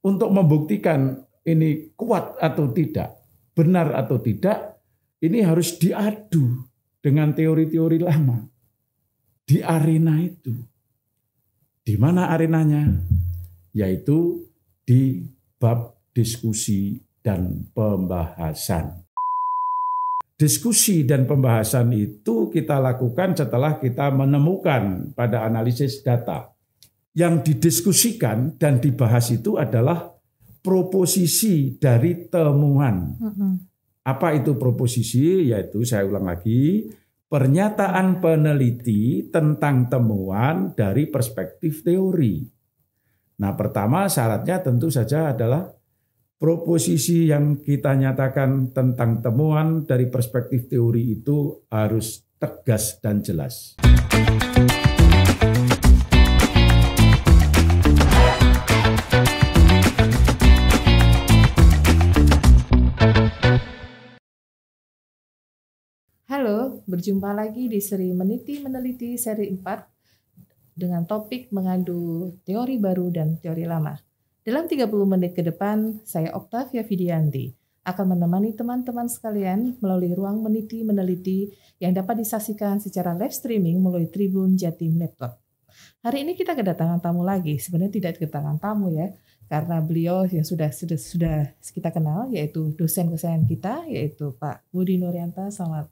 Untuk membuktikan ini kuat atau tidak, benar atau tidak, ini harus diadu dengan teori-teori lama di arena itu. Di mana arenanya? Yaitu di bab diskusi dan pembahasan. Diskusi dan pembahasan itu kita lakukan setelah kita menemukan pada analisis data. Yang didiskusikan dan dibahas itu adalah proposisi dari temuan. Apa itu proposisi? Yaitu saya ulang lagi, pernyataan peneliti tentang temuan dari perspektif teori. Nah, pertama syaratnya tentu saja adalah proposisi yang kita nyatakan tentang temuan dari perspektif teori itu harus tegas dan jelas. Halo, berjumpa lagi di seri Meniti-Meneliti seri 4 dengan topik mengadu teori baru dan teori lama. Dalam 30 menit ke depan, saya Oktavia Vidianti akan menemani teman-teman sekalian melalui ruang Meniti-Meneliti yang dapat disaksikan secara live streaming melalui Tribun Jatim Network. Hari ini kita kedatangan tamu lagi, sebenarnya tidak kedatangan tamu ya, karena beliau yang sudah kita kenal, yaitu dosen kesayangan kita, yaitu Pak Budi Nurianta. Selamat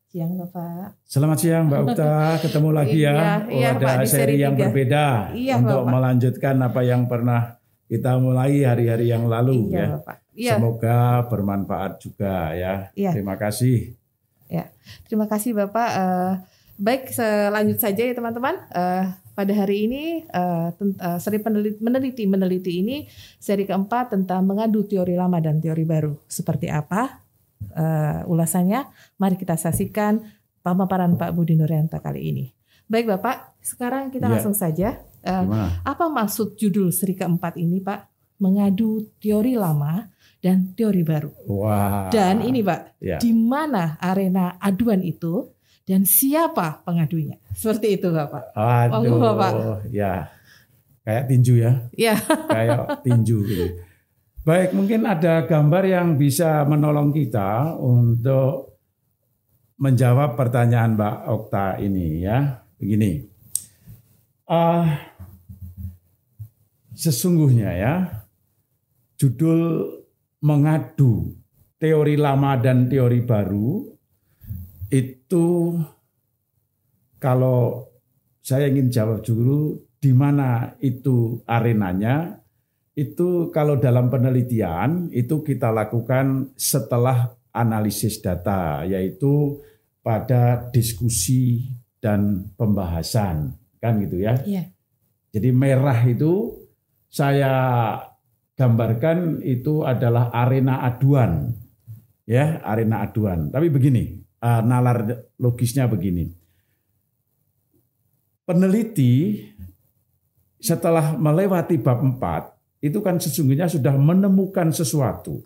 siang Bapak. Selamat siang Mbak Ukta, ketemu lagi ya. Iya, ada Pak, seri yang 3. berbeda untuk Bapak. Melanjutkan apa yang pernah kita mulai hari-hari yang lalu ya. Bapak. Semoga bermanfaat juga ya. Terima kasih. Ya, terima kasih Bapak. Baik, selanjut saja ya teman-teman. Pada hari ini seri meneliti ini seri keempat tentang mengadu teori lama dan teori baru. Seperti apa ulasannya? Mari kita saksikan pemaparan Pak Budi Nurianta kali ini. Baik Bapak, sekarang kita langsung saja. Apa maksud judul seri keempat ini Pak? Mengadu teori lama dan teori baru. Wah. Dan ini Pak, di mana arena aduan itu dan siapa pengadunya? Seperti itu Bapak. Aduh, Bapak. Ya, kayak tinju ya. Ya. Kayak tinju gitu. Baik, mungkin ada gambar yang bisa menolong kita untuk menjawab pertanyaan Mbak Okta ini ya. Begini, sesungguhnya ya, judul mengadu teori lama dan teori baru itu, kalau saya ingin jawab dulu di mana itu arenanya. Itu kalau dalam penelitian itu kita lakukan setelah analisis data, yaitu pada diskusi dan pembahasan, kan gitu ya. Jadi merah itu saya gambarkan itu adalah arena aduan, ya, arena aduan. Tapi begini, nalar logisnya begini. Peneliti setelah melewati bab 4 itu kan sesungguhnya sudah menemukan sesuatu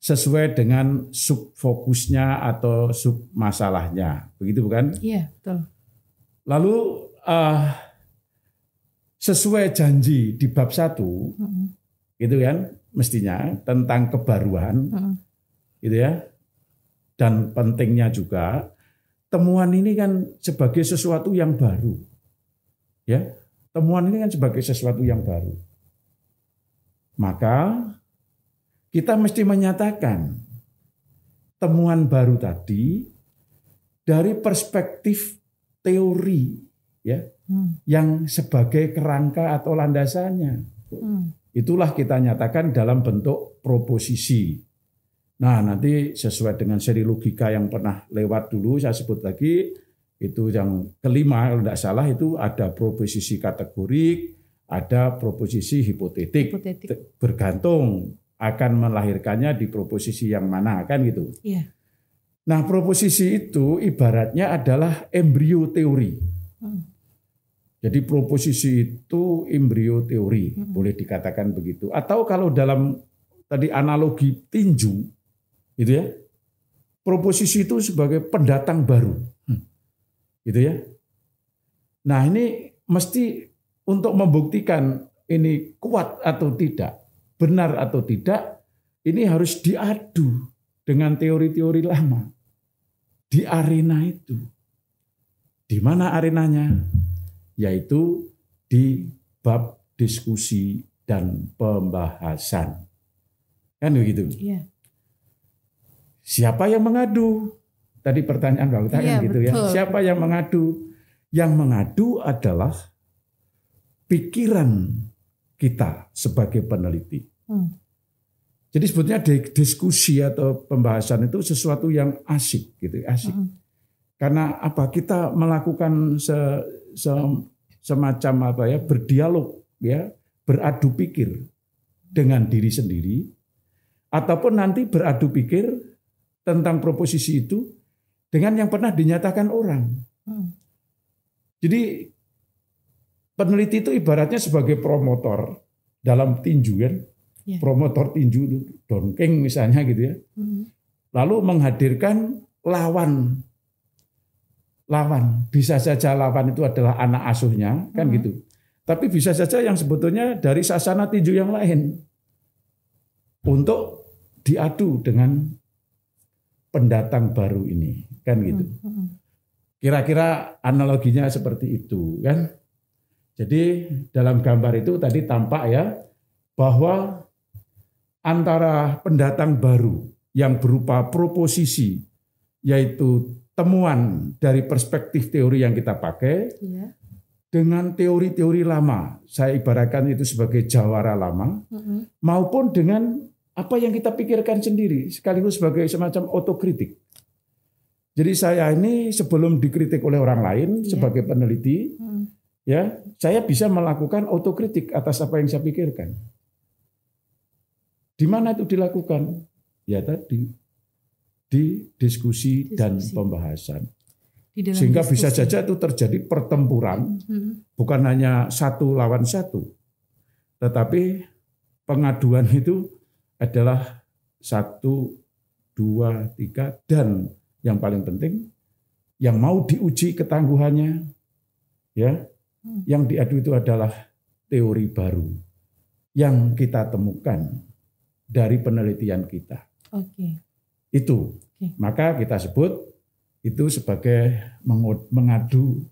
sesuai dengan subfokusnya atau submasalahnya, begitu bukan? Iya, betul. Lalu sesuai janji di bab 1, gitu kan, mestinya tentang kebaruan, gitu ya, dan pentingnya juga temuan ini kan sebagai sesuatu yang baru, ya, temuan ini kan sebagai sesuatu yang baru. Maka kita mesti menyatakan temuan baru tadi dari perspektif teori ya, yang sebagai kerangka atau landasannya. Itulah kita nyatakan dalam bentuk proposisi. Nah, nanti sesuai dengan seri logika yang pernah lewat dulu saya sebut lagi, itu yang kelima kalau tidak salah itu ada proposisi kategorik, ada proposisi hipotetik. Bergantung akan melahirkannya di proposisi yang mana, kan gitu. Iya. Nah, proposisi itu ibaratnya adalah embrio teori. Jadi proposisi itu embrio teori, boleh dikatakan begitu. Atau kalau dalam tadi analogi tinju, gitu ya, proposisi itu sebagai pendatang baru, gitu ya. Nah, ini mesti untuk membuktikan ini kuat atau tidak, benar atau tidak, ini harus diadu dengan teori-teori lama di arena itu. Di mana arenanya? Yaitu di bab diskusi dan pembahasan. Kan begitu? Iya. Siapa yang mengadu? Tadi pertanyaan Mbak Uta kan gitu betul. ya. Siapa yang mengadu? Yang mengadu adalah pikiran kita sebagai peneliti. Jadi sebetulnya diskusi atau pembahasan itu sesuatu yang asik gitu, asik. Karena apa? Kita melakukan semacam apa ya, berdialog ya, beradu pikir dengan diri sendiri, ataupun nanti beradu pikir tentang proposisi itu dengan yang pernah dinyatakan orang. Jadi peneliti itu ibaratnya sebagai promotor dalam tinju kan. Promotor tinju itu dongkeng misalnya gitu ya. Lalu menghadirkan lawan. Bisa saja lawan itu adalah anak asuhnya kan gitu. Tapi bisa saja yang sebetulnya dari sasana tinju yang lain. Untuk diadu dengan pendatang baru ini kan gitu. Kira-kira analoginya seperti itu kan. Jadi dalam gambar itu tadi tampak ya bahwa antara pendatang baru yang berupa proposisi, yaitu temuan dari perspektif teori yang kita pakai, dengan teori-teori lama, saya ibaratkan itu sebagai jawara lama, maupun dengan apa yang kita pikirkan sendiri, sekaligus sebagai semacam otokritik. Jadi saya ini sebelum dikritik oleh orang lain sebagai peneliti, ya saya bisa melakukan otokritik atas apa yang saya pikirkan. Di mana itu dilakukan? Ya tadi di diskusi dan pembahasan. Sehingga bisa saja itu terjadi pertempuran, bukan hanya satu lawan satu, tetapi pengaduan itu adalah 1, 2, 3, dan yang paling penting yang mau diuji ketangguhannya, ya, yang diadu itu adalah teori baru yang kita temukan dari penelitian kita. Itu. Maka kita sebut itu sebagai mengadu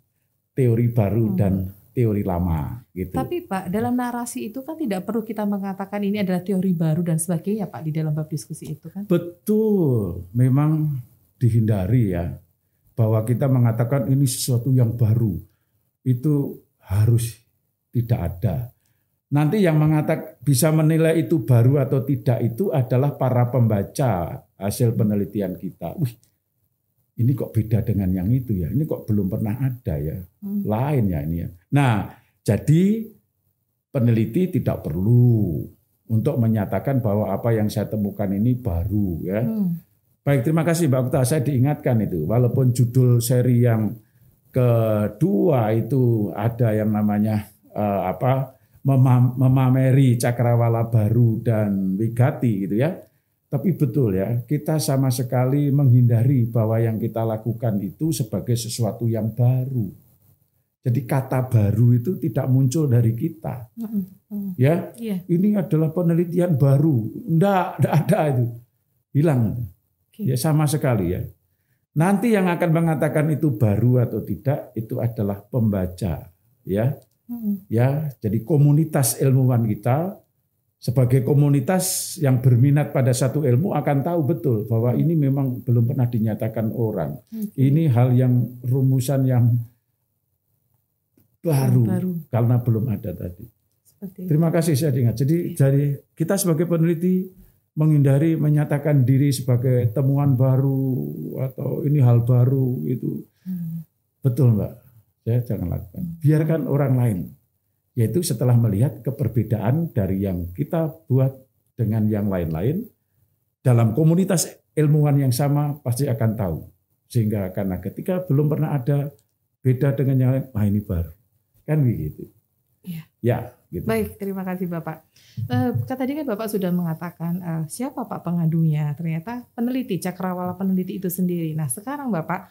teori baru dan teori lama gitu. Tapi Pak, dalam narasi itu kan tidak perlu kita mengatakan ini adalah teori baru dan sebagainya Pak di dalam bab diskusi itu kan? Betul, memang dihindari ya bahwa kita mengatakan ini sesuatu yang baru. Itu harus tidak ada. Nanti yang mengatakan bisa menilai itu baru atau tidak itu adalah para pembaca hasil penelitian kita. Wih, ini kok beda dengan yang itu ya. Ini kok belum pernah ada ya. Lain ya ini ya. Nah, jadi peneliti tidak perlu untuk menyatakan bahwa apa yang saya temukan ini baru ya. Baik, terima kasih Mbak Okta. Saya diingatkan itu. Walaupun judul seri yang kedua itu ada yang namanya memameri cakrawala baru dan wigati gitu ya. Tapi betul ya, kita sama sekali menghindari bahwa yang kita lakukan itu sebagai sesuatu yang baru. Jadi kata baru itu tidak muncul dari kita. Ya, ini adalah penelitian baru. Enggak ada itu. Hilang. Ya sama sekali ya. Nanti yang akan mengatakan itu baru atau tidak itu adalah pembaca ya. Ya, jadi komunitas ilmuwan kita sebagai komunitas yang berminat pada satu ilmu akan tahu betul bahwa ini memang belum pernah dinyatakan orang. Ini hal yang rumusan yang baru. Karena belum ada tadi. Terima kasih saya ingat. Jadi kita sebagai peneliti menghindari menyatakan diri sebagai temuan baru atau ini hal baru itu. Betul Mbak. Ya, jangan lakukan. Biarkan orang lain. Yaitu setelah melihat keperbedaan dari yang kita buat dengan yang lain-lain. Dalam komunitas ilmuwan yang sama pasti akan tahu. Sehingga karena ketika belum pernah ada beda dengan yang lain, ini baru. Kan begitu. Ya gitu. Baik, terima kasih Bapak. Tadi kan Bapak sudah mengatakan siapa Pak pengadunya. Ternyata peneliti, cakrawala peneliti itu sendiri. Nah sekarang Bapak,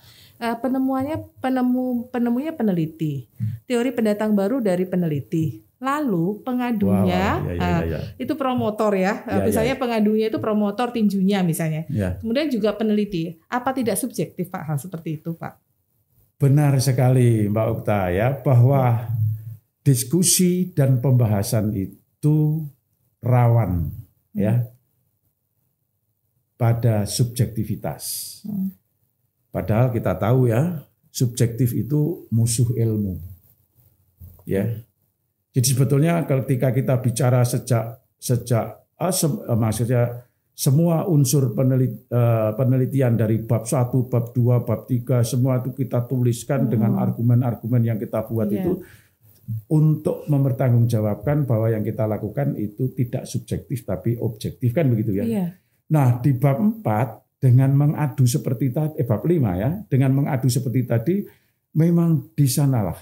penemunya peneliti. Teori pendatang baru dari peneliti. Lalu pengadunya itu promotor ya. Misalnya pengadunya itu promotor tinjunya misalnya. Kemudian juga peneliti. Apa tidak subjektif Pak hal seperti itu Pak? Benar sekali Mbak Okta ya, bahwa diskusi dan pembahasan itu rawan ya pada subjektivitas. Padahal kita tahu ya, subjektif itu musuh ilmu. Ya. Jadi sebetulnya ketika kita bicara maksudnya semua unsur penelitian dari bab 1, bab 2, bab 3 semua itu kita tuliskan dengan argumen-argumen yang kita buat itu untuk mempertanggungjawabkan bahwa yang kita lakukan itu tidak subjektif tapi objektif, kan begitu ya. Nah, di bab 4 dengan mengadu seperti tadi, bab 5 ya, dengan mengadu seperti tadi memang di sanalah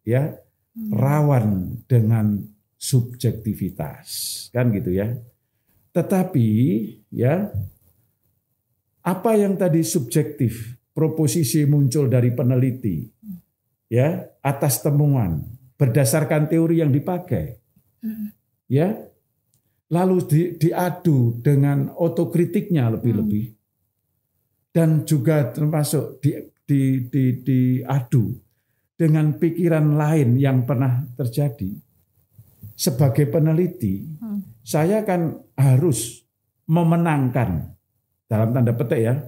ya rawan dengan subjektivitas, kan gitu ya. Tetapi ya apa yang tadi subjektif, proposisi muncul dari peneliti ya atas temuan berdasarkan teori yang dipakai. Ya. Lalu diadu dengan otokritiknya lebih-lebih. Dan juga termasuk diadu dengan pikiran lain yang pernah terjadi. Sebagai peneliti, saya kan harus memenangkan, dalam tanda petik ya,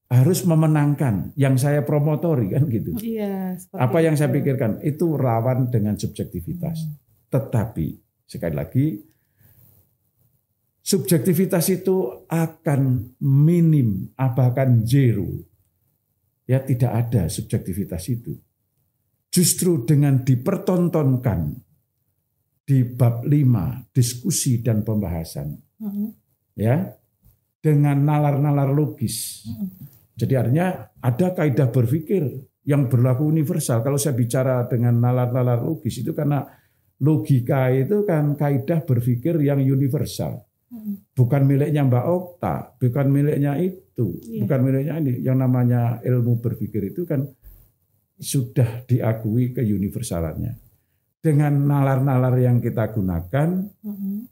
harus memenangkan yang saya promotori, kan gitu. Apa yang saya pikirkan, itu rawan dengan subjektivitas. Tetapi, sekali lagi, subjektivitas itu akan minim, bahkan zero. Ya, tidak ada subjektivitas itu. Justru dengan dipertontonkan di bab 5 diskusi dan pembahasan, ya, dengan nalar-nalar logis. Jadi artinya ada kaidah berpikir yang berlaku universal. Kalau saya bicara dengan nalar-nalar logis itu karena logika itu kan kaidah berpikir yang universal. Bukan miliknya Mbak Okta, bukan miliknya itu, bukan miliknya ini. Yang namanya ilmu berpikir itu kan sudah diakui keuniversalannya. Dengan nalar-nalar yang kita gunakan,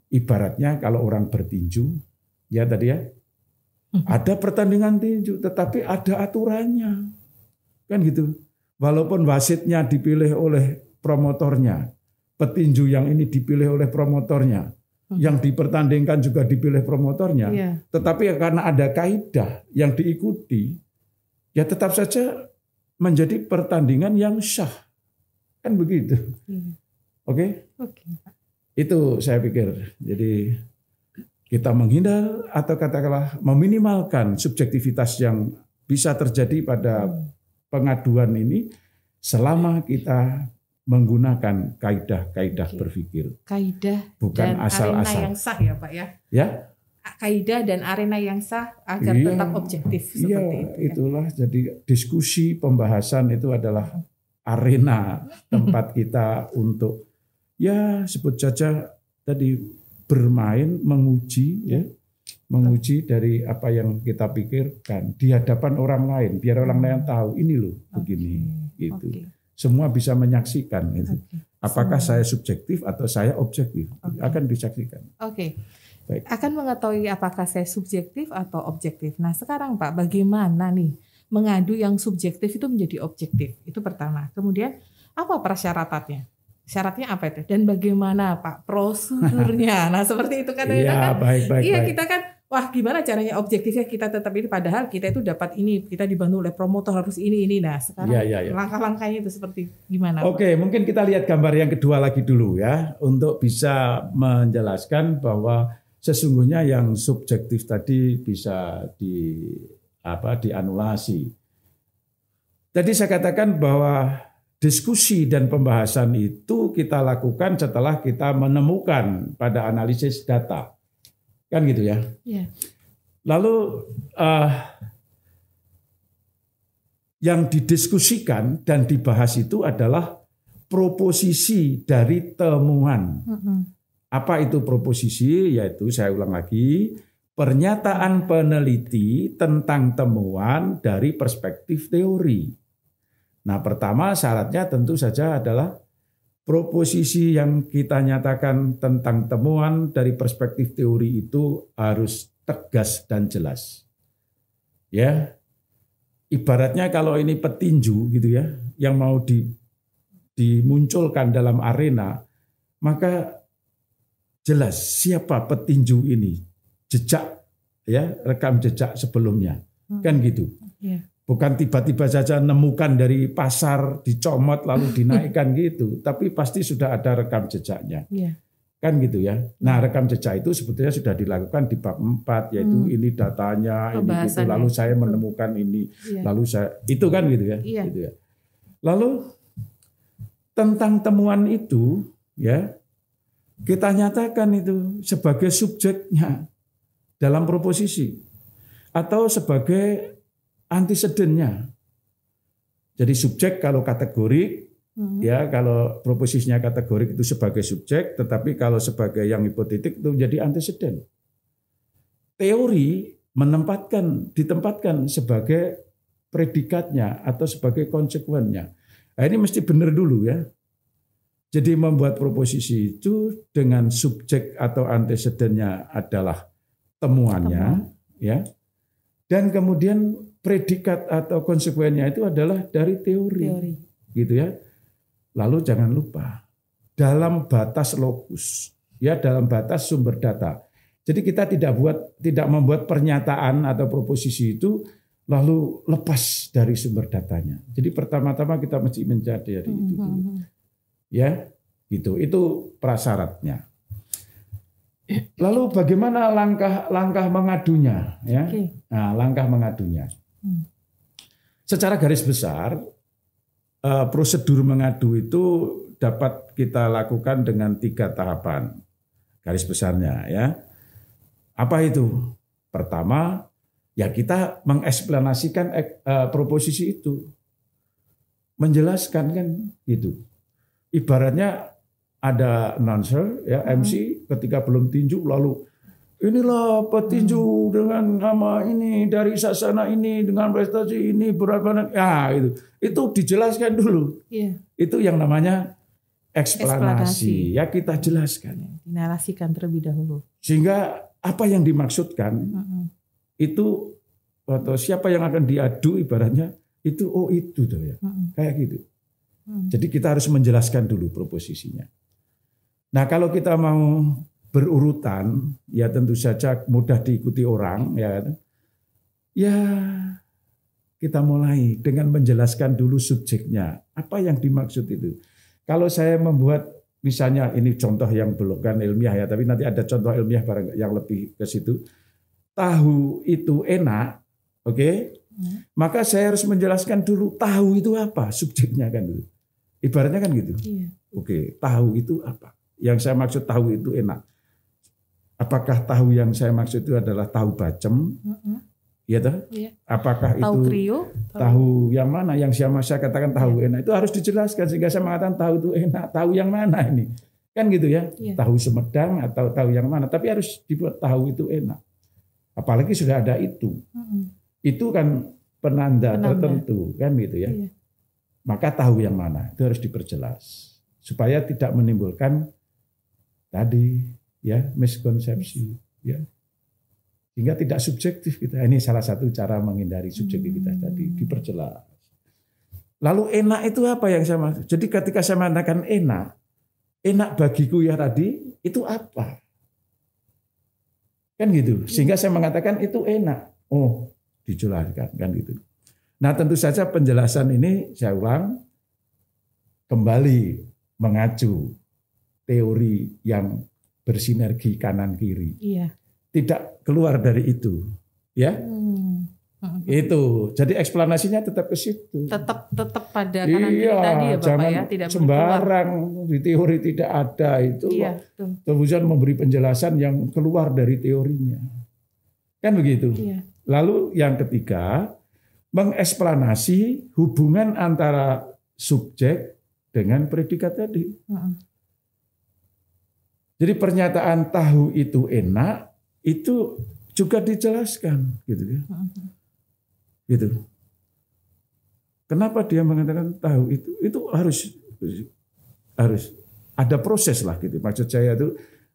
ibaratnya kalau orang bertinju, ya tadi ya, ada pertandingan tinju, tetapi ada aturannya, kan gitu. Walaupun wasitnya dipilih oleh promotornya, petinju yang ini dipilih oleh promotornya, yang dipertandingkan juga dipilih promotornya, tetapi karena ada kaidah yang diikuti, ya tetap saja menjadi pertandingan yang sah, kan begitu. Oke? Itu saya pikir. Jadi kita menghindar atau katakanlah meminimalkan subjektivitas yang bisa terjadi pada pengaduan ini selama kita menggunakan kaidah-kaidah berpikir. Kaidah bukan dan asal-asal. Arena yang sah ya Pak ya. Ya. Kaidah dan arena yang sah agar tetap objektif seperti itu. Itulah jadi diskusi pembahasan itu adalah arena tempat kita untuk ya sebut saja tadi bermain, menguji ya. Menguji dari apa yang kita pikirkan di hadapan orang lain biar orang lain tahu ini loh begini gitu. Semua bisa menyaksikan itu. Apakah saya subjektif atau saya objektif akan disaksikan. Baik. Akan mengetahui apakah saya subjektif atau objektif. Nah sekarang Pak, bagaimana nih mengadu yang subjektif itu menjadi objektif? Itu pertama. Kemudian apa persyaratannya? Syaratnya apa itu? Dan bagaimana Pak prosedurnya? Nah seperti itu kan. Kita kan wah gimana caranya objektifnya kita tetap ini, padahal kita itu dapat ini, kita dibantu oleh promotor harus ini. Nah sekarang langkah-langkahnya itu seperti gimana? Oke, mungkin kita lihat gambar yang kedua lagi dulu ya, untuk bisa menjelaskan bahwa sesungguhnya yang subjektif tadi bisa dianulasi. Tadi saya katakan bahwa diskusi dan pembahasan itu kita lakukan setelah kita menemukan pada analisis data. Kan gitu ya. Lalu yang didiskusikan dan dibahas itu adalah proposisi dari temuan. Apa itu proposisi? Yaitu saya ulang lagi, pernyataan peneliti tentang temuan dari perspektif teori. Nah, pertama syaratnya tentu saja adalah proposisi yang kita nyatakan tentang temuan dari perspektif teori itu harus tegas dan jelas. Ya. Ibaratnya kalau ini petinju gitu ya, yang mau dimunculkan dalam arena, maka jelas siapa petinju ini, jejak ya, rekam jejak sebelumnya. Kan gitu. Yeah. Bukan tiba-tiba saja nemukan dari pasar, dicomot lalu dinaikkan gitu, tapi pasti sudah ada rekam jejaknya. Yeah. Kan gitu ya. Nah, rekam jejak itu sebetulnya sudah dilakukan di bab 4, yaitu ini datanya, ini gitu, lalu saya menemukan ini, lalu saya itu kan gitu ya. Gitu ya. Lalu tentang temuan itu ya, kita nyatakan itu sebagai subjeknya dalam proposisi atau sebagai antesedennya. Jadi subjek kalau kategorik, ya kalau proposisinya kategorik itu sebagai subjek, tetapi kalau sebagai yang hipotetik itu menjadi anteseden. Teori ditempatkan sebagai predikatnya atau sebagai konsekuennya. Nah, ini mesti benar dulu ya. Jadi membuat proposisi itu dengan subjek atau antesedennya adalah temuannya, ya. Dan kemudian predikat atau konsekuennya itu adalah dari teori. Gitu ya. Lalu jangan lupa dalam batas lokus, ya dalam batas sumber data. Jadi kita tidak membuat pernyataan atau proposisi itu lalu lepas dari sumber datanya. Jadi pertama-tama kita mesti mencari itu dulu. Ya, gitu. Itu prasyaratnya. Lalu bagaimana langkah mengadunya? Ya, nah, langkah mengadunya. Secara garis besar. Prosedur mengadu itu dapat kita lakukan dengan 3 tahapan garis besarnya ya. Apa itu? Pertama, ya kita mengeksplanasikan proposisi itu, menjelaskan kan gitu. Ibaratnya ada announcer ya MC ketika belum tinju lalu inilah petinju dengan nama ini dari sasana ini dengan prestasi ini berapa ya itu dijelaskan dulu. Itu yang namanya eksplanasi. Ya kita jelaskan. Dinarasikan terlebih dahulu. Sehingga apa yang dimaksudkan itu atau siapa yang akan diadu ibaratnya itu itu tuh ya kayak gitu. Jadi kita harus menjelaskan dulu proposisinya. Nah kalau kita mau berurutan, ya tentu saja mudah diikuti orang, ya. Ya, kita mulai dengan menjelaskan dulu subjeknya. Apa yang dimaksud itu? Kalau saya membuat, misalnya ini contoh yang belum kan ilmiah ya, tapi nanti ada contoh ilmiah barang yang lebih ke situ. Tahu itu enak, oke? Maka saya harus menjelaskan dulu tahu itu apa, subjeknya kan dulu. Ibaratnya kan gitu. Oke, tahu itu apa? Yang saya maksud tahu itu enak. Apakah tahu yang saya maksud itu adalah tahu bacem? Ya toh? Apakah tahu itu kriuk? Tahu yang mana? Yang saya katakan tahu enak itu harus dijelaskan sehingga saya mengatakan tahu itu enak. Tahu yang mana ini? Kan gitu ya. Tahu Sumedang atau tahu yang mana? Tapi harus dibuat tahu itu enak. Apalagi sudah ada itu. Itu kan penanda tertentu kan gitu ya. Maka tahu yang mana itu harus diperjelas supaya tidak menimbulkan tadi ya miskonsepsi ya sehingga tidak subjektif kita. Ini salah satu cara menghindari subjektivitas tadi, diperjelas. Lalu enak itu apa yang saya maksud? Jadi ketika saya mengatakan enak bagiku ya tadi itu apa? Kan gitu. Sehingga saya mengatakan itu enak. Oh, dijelaskan kan gitu. Nah, tentu saja penjelasan ini saya ulang kembali mengacu teori yang bersinergi kanan kiri. Tidak keluar dari itu, ya. Itu. Jadi eksplanasinya tetap ke situ. Tetap pada kanan kiri tadi ya Bapak ya, tidak sembarang di teori tidak ada itu. Kemudian memberi penjelasan yang keluar dari teorinya. Kan begitu. Lalu yang ketiga, mengeksplanasi hubungan antara subjek dengan predikat tadi. Jadi pernyataan tahu itu enak itu juga dijelaskan gitu ya. Gitu. Kenapa dia mengatakan tahu itu harus harus ada proses lah gitu. Maksud saya itu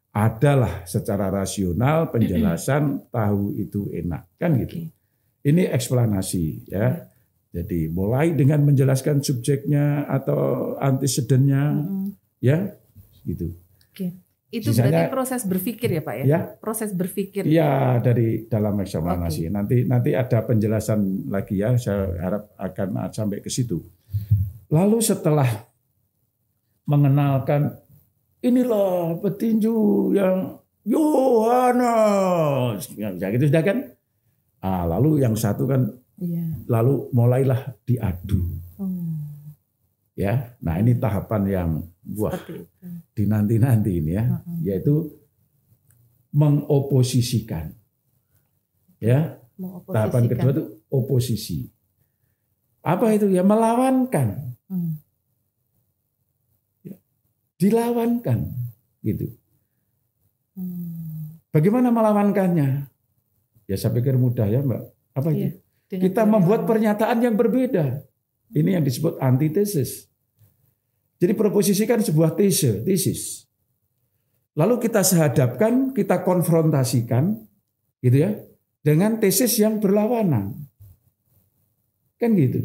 adalah secara rasional penjelasan tahu itu enak kan gitu. Ini eksplanasi ya. Jadi mulai dengan menjelaskan subjeknya atau antecedennya ya gitu. Itu sisanya, berarti proses berpikir ya Pak ya? Ya proses berpikir. Iya dari dalam eksplanasi. Nanti ada penjelasan lagi ya. Saya harap akan sampai ke situ. Lalu setelah mengenalkan inilah petinju yang Yohanes, ya gitu sudah kan? Lalu yang satu kan, lalu mulailah diadu. Ya, nah ini tahapan yang dinanti-nanti ini ya, yaitu mengoposisikan. Ya, tahapan kedua itu oposisi. Apa itu ya? Melawankan. Dilawankan gitu. Bagaimana melawankannya? Ya saya pikir mudah ya Mbak. Apa itu? Kita membuat pernyataan yang berbeda. Ini yang disebut antitesis. Jadi proposisi kan sebuah tesis. Lalu kita sehadapkan, kita konfrontasikan gitu ya dengan tesis yang berlawanan. Kan gitu.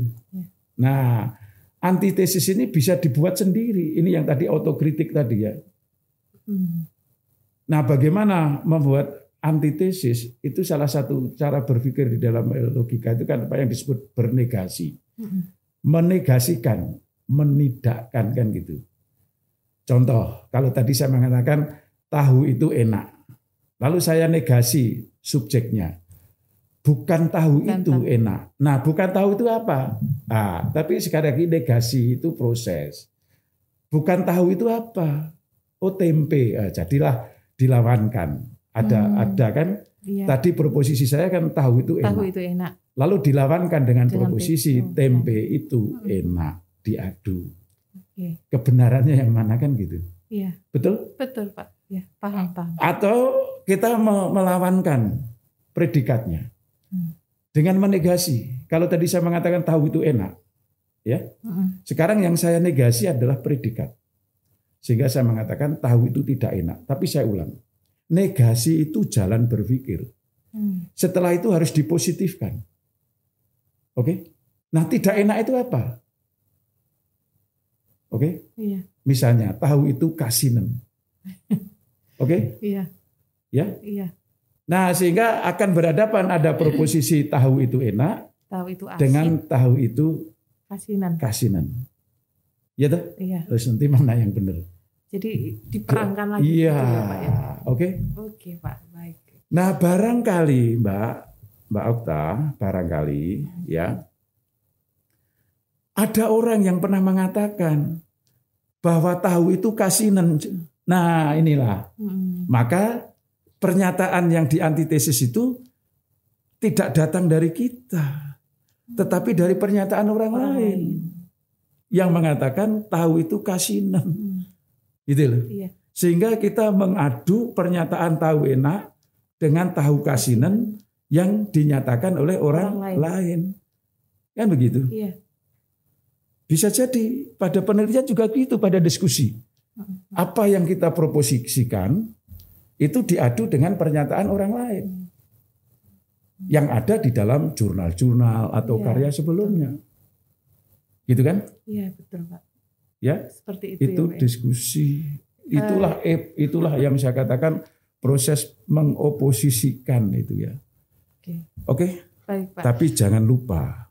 Nah, antitesis ini bisa dibuat sendiri. Ini yang tadi otokritik tadi ya. Nah, bagaimana membuat antitesis? Itu salah satu cara berpikir di dalam logika itu kan apa yang disebut bernegasi. Menegasikan, menidakkan kan gitu. Contoh, kalau tadi saya mengatakan tahu itu enak. Lalu saya negasi subjeknya. Bukan tahu itu enak. Nah, bukan tahu itu apa? Tapi sekali lagi negasi itu proses. Bukan tahu itu apa? Oh, tempe. Jadilah dilawankan. Ada kan? Iya. Tadi proposisi saya kan tahu itu enak. Tahu itu enak. Lalu dilawankan dengan proposisi tempe itu enak. Diadu. Kebenarannya yang mana kan gitu? Iya. Betul? Betul Pak. Ya, paham. Atau kita melawankan predikatnya. Dengan menegasi. Kalau tadi saya mengatakan tahu itu enak, ya. Sekarang yang saya negasi adalah predikat. Sehingga saya mengatakan tahu itu tidak enak. Tapi saya ulang. Negasi itu jalan berpikir. Setelah itu harus dipositifkan. Oke? Nah, tidak enak itu apa? Oke? Iya. Misalnya tahu itu kasinen. Oke? Iya. Ya? Iya. Nah, sehingga akan berhadapan ada proposisi tahu itu enak, tahu itu asin, dengan tahu itu kasinan. Ya toh? Iya. Terus nanti mana yang benar? Jadi diperangkan lagi iya. gitu ya Pak ya. Oke. Oke Pak, baik. Nah, barangkali Mbak Okta, barangkali ya ada orang yang pernah mengatakan bahwa tahu itu kasinan. Nah, inilah. Maka pernyataan yang di antitesis itu tidak datang dari kita, tetapi dari pernyataan orang lain yang mengatakan tahu itu kasinan, gitu loh. Iya. Sehingga kita mengadu pernyataan tahu enak dengan tahu kasinan yang dinyatakan oleh orang lain, kan begitu? Iya. Bisa jadi pada penelitian juga gitu, pada diskusi apa yang kita proposisikan itu diadu dengan pernyataan orang lain yang ada di dalam jurnal-jurnal atau karya sebelumnya. Betul. Gitu kan? Iya, betul Pak. Ya, seperti itu ya, diskusi. Itulah yang saya katakan proses mengoposisikan itu ya. Oke. Baik, Pak. Tapi jangan lupa.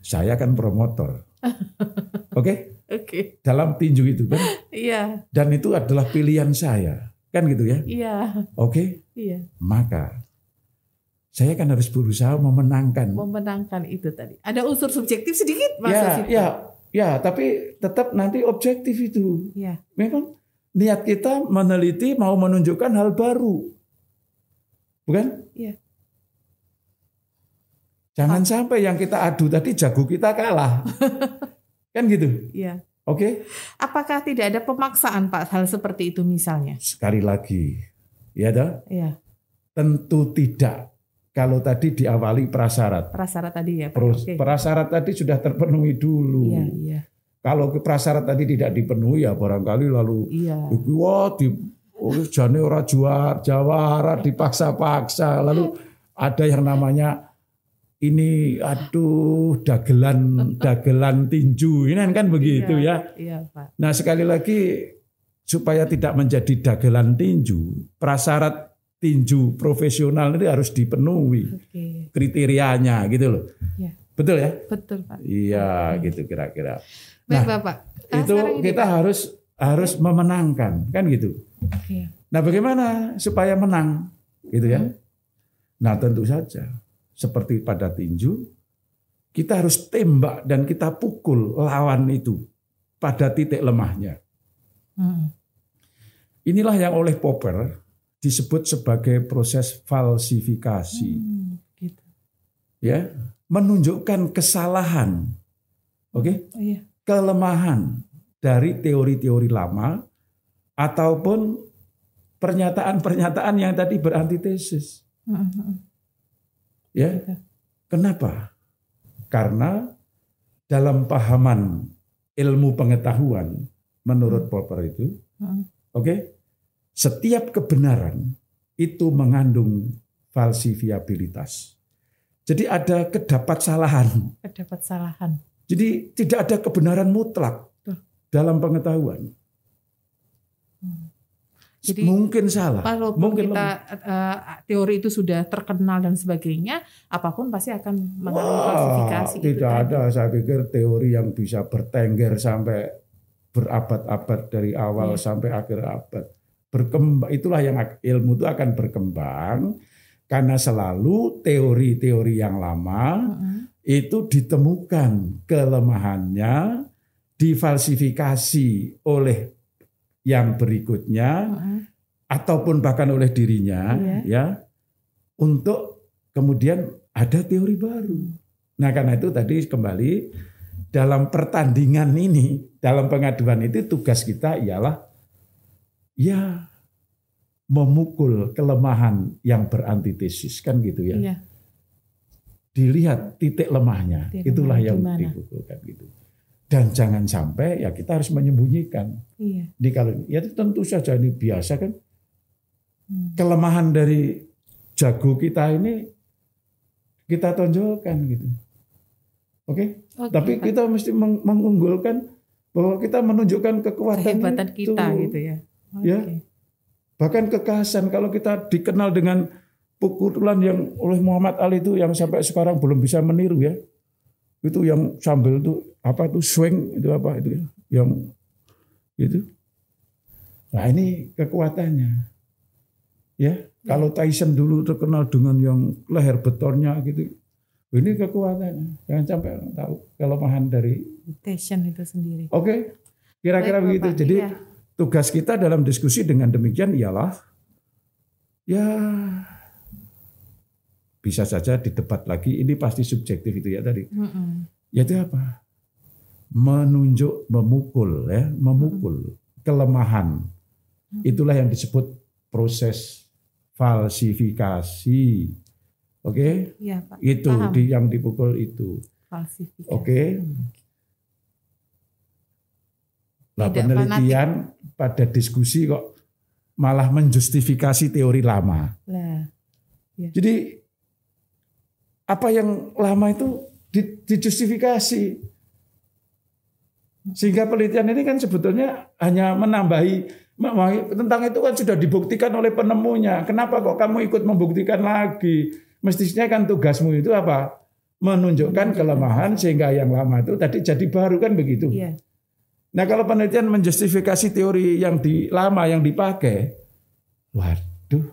Saya kan promotor. Oke? Oke. Dalam tinju itu kan. Iya. Dan itu adalah pilihan saya. Kan gitu ya. Iya. Oke? Iya. Maka saya kan harus berusaha memenangkan. Memenangkan itu tadi. Ada unsur subjektif sedikit masuk situ. Ya, tapi tetap nanti objektif itu. Iya. Memang niat kita meneliti mau menunjukkan hal baru. Bukan? Iya. Jangan sampai yang kita adu tadi jago kita kalah. Kan gitu? Iya. Oke? Apakah tidak ada pemaksaan Pak hal seperti itu misalnya? Sekali lagi. Ya toh? Iya. Tentu tidak. Kalau tadi diawali prasyarat. Prasyarat tadi ya Pak. Prasyarat tadi sudah terpenuhi dulu. Iya. Kalau prasyarat tadi tidak dipenuhi ya barangkali lalu wah jane ora jawara dipaksa-paksa, lalu ada yang namanya ini dagelan tinju, ini kan begitu ya. Iya, Pak. Nah sekali lagi supaya tidak menjadi dagelan tinju, prasyarat tinju profesional ini harus dipenuhi kriterianya gitu loh. Ya. Betul ya? Betul, Pak. Iya, gitu kira-kira. Baik, Bapak. Itu kita harus memenangkan, kan gitu. Nah, bagaimana supaya menang gitu ya? Nah, tentu saja seperti pada tinju, kita harus tembak dan kita pukul lawan itu pada titik lemahnya. Inilah yang oleh Popper disebut sebagai proses falsifikasi. Gitu. Ya, menunjukkan kesalahan, kelemahan dari teori-teori lama ataupun pernyataan-pernyataan yang tadi berantitesis. Ya, kenapa? Karena dalam pahaman ilmu pengetahuan menurut Popper itu, setiap kebenaran itu mengandung falsifiabilitas. Jadi ada kedapatsalaan. Jadi tidak ada kebenaran mutlak dalam pengetahuan. Jadi mungkin salah. Walaupun kita teori itu sudah terkenal dan sebagainya, apapun pasti akan mengalami falsifikasi. Tidak ada, saya pikir teori yang bisa bertengger sampai berabad-abad dari awal sampai akhir abad. Berkembang, itulah yang ilmu itu akan berkembang karena selalu teori-teori yang lama itu ditemukan kelemahannya, difalsifikasi oleh yang berikutnya ataupun bahkan oleh dirinya ya untuk kemudian ada teori baru. Nah, karena itu tadi kembali dalam pertandingan ini, dalam pengaduan itu tugas kita ialah ya memukul kelemahan yang berantitesis, kan gitu ya. Iya. Dilihat titik lemahnya, itulah yang dipukulkan gitu. Dan jangan sampai ya kita harus menyembunyikan. Iya. Kalau ya tentu saja ini biasa kan. Kelemahan dari jago kita ini kita tonjolkan gitu. Oke? Tapi kita mesti mengunggulkan bahwa kita menunjukkan kekuatan kita gitu ya. Ya, bahkan kekhasan kalau kita dikenal dengan pukulan yang oleh Muhammad Ali itu yang sampai sekarang belum bisa meniru ya, itu yang sambil itu apa itu swing itu apa itu ya, yang itu. Nah ini kekuatannya, ya. Kalau Tyson dulu terkenal dengan yang leher betonnya gitu, ini kekuatannya. Jangan sampai tahu kelemahan dari Tyson itu sendiri. Oke, kira-kira begitu. Jadi tugas kita dalam diskusi dengan demikian ialah ya bisa saja didebat lagi, ini pasti subjektif itu ya tadi. Yaitu apa? Menunjuk, memukul ya, memukul kelemahan. Itulah yang disebut proses falsifikasi. Oke? Ya, Pak. Itu yang dipukul itu. Falsifikasi. Oke. Nah, penelitian pada diskusi kok malah menjustifikasi teori lama. Jadi apa yang lama itu dijustifikasi. Sehingga penelitian ini kan sebetulnya hanya menambahi tentang itu kan sudah dibuktikan oleh penemunya. Kenapa kok kamu ikut membuktikan lagi? Mestinya kan tugasmu itu apa? Menunjukkan kelemahan sehingga yang lama itu tadi jadi baru, kan begitu. Iya. Nah, kalau penelitian menjustifikasi teori yang lama yang dipakai, waduh,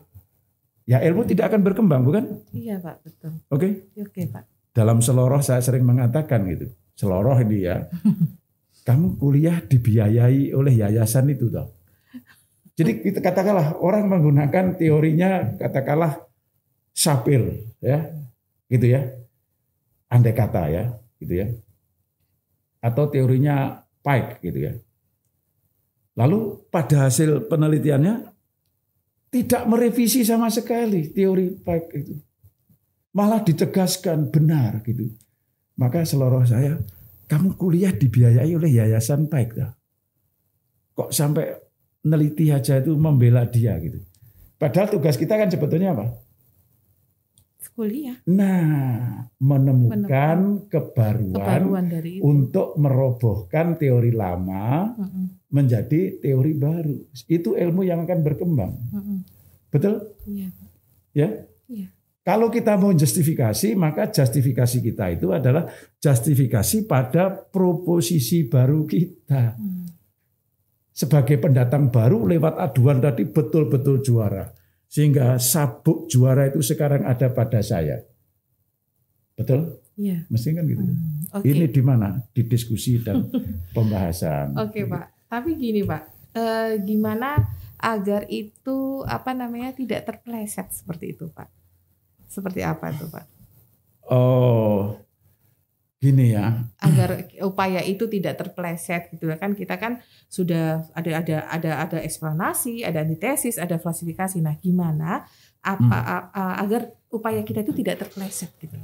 ya ilmu tidak akan berkembang, bukan? Iya, Pak, betul. Oke, Pak. Dalam Seloroh saya sering mengatakan gitu, Seloroh ini ya, kamu kuliah dibiayai oleh yayasan itu toh. Jadi kita katakanlah orang menggunakan teorinya katakanlah Sapir, ya, gitu ya, andai kata ya, gitu ya, atau teorinya Pike gitu ya. Lalu pada hasil penelitiannya tidak merevisi sama sekali teori Pike itu. Malah ditegaskan benar gitu. Maka Seloroh saya, kamu kuliah dibiayai oleh yayasan baik dah. Kok sampai neliti aja itu membela dia gitu. Padahal tugas kita kan sebetulnya apa? Kuliah. Nah, menemukan kebaruan dari itu. Untuk merobohkan teori lama menjadi teori baru. Itu ilmu yang akan berkembang. Betul? Iya. Ya? Iya. Kalau kita mau justifikasi, maka justifikasi kita itu adalah justifikasi pada proposisi baru kita. Sebagai pendatang baru lewat aduan tadi betul-betul juara. Sehingga sabuk juara itu sekarang ada pada saya. Betul? Iya. Mesti kan gitu. Okay. Ini di mana? Di diskusi dan pembahasan. Oke, Pak. Tapi gini, Pak. Gimana agar itu tidak terpeleset seperti itu, Pak? Seperti apa itu, Pak? Oh, gini ya. Agar upaya itu tidak terpeleset gitu kan, kita kan sudah ada eksplanasi, ada antitesis, ada falsifikasi. Nah, gimana agar upaya kita itu tidak terpeleset gitu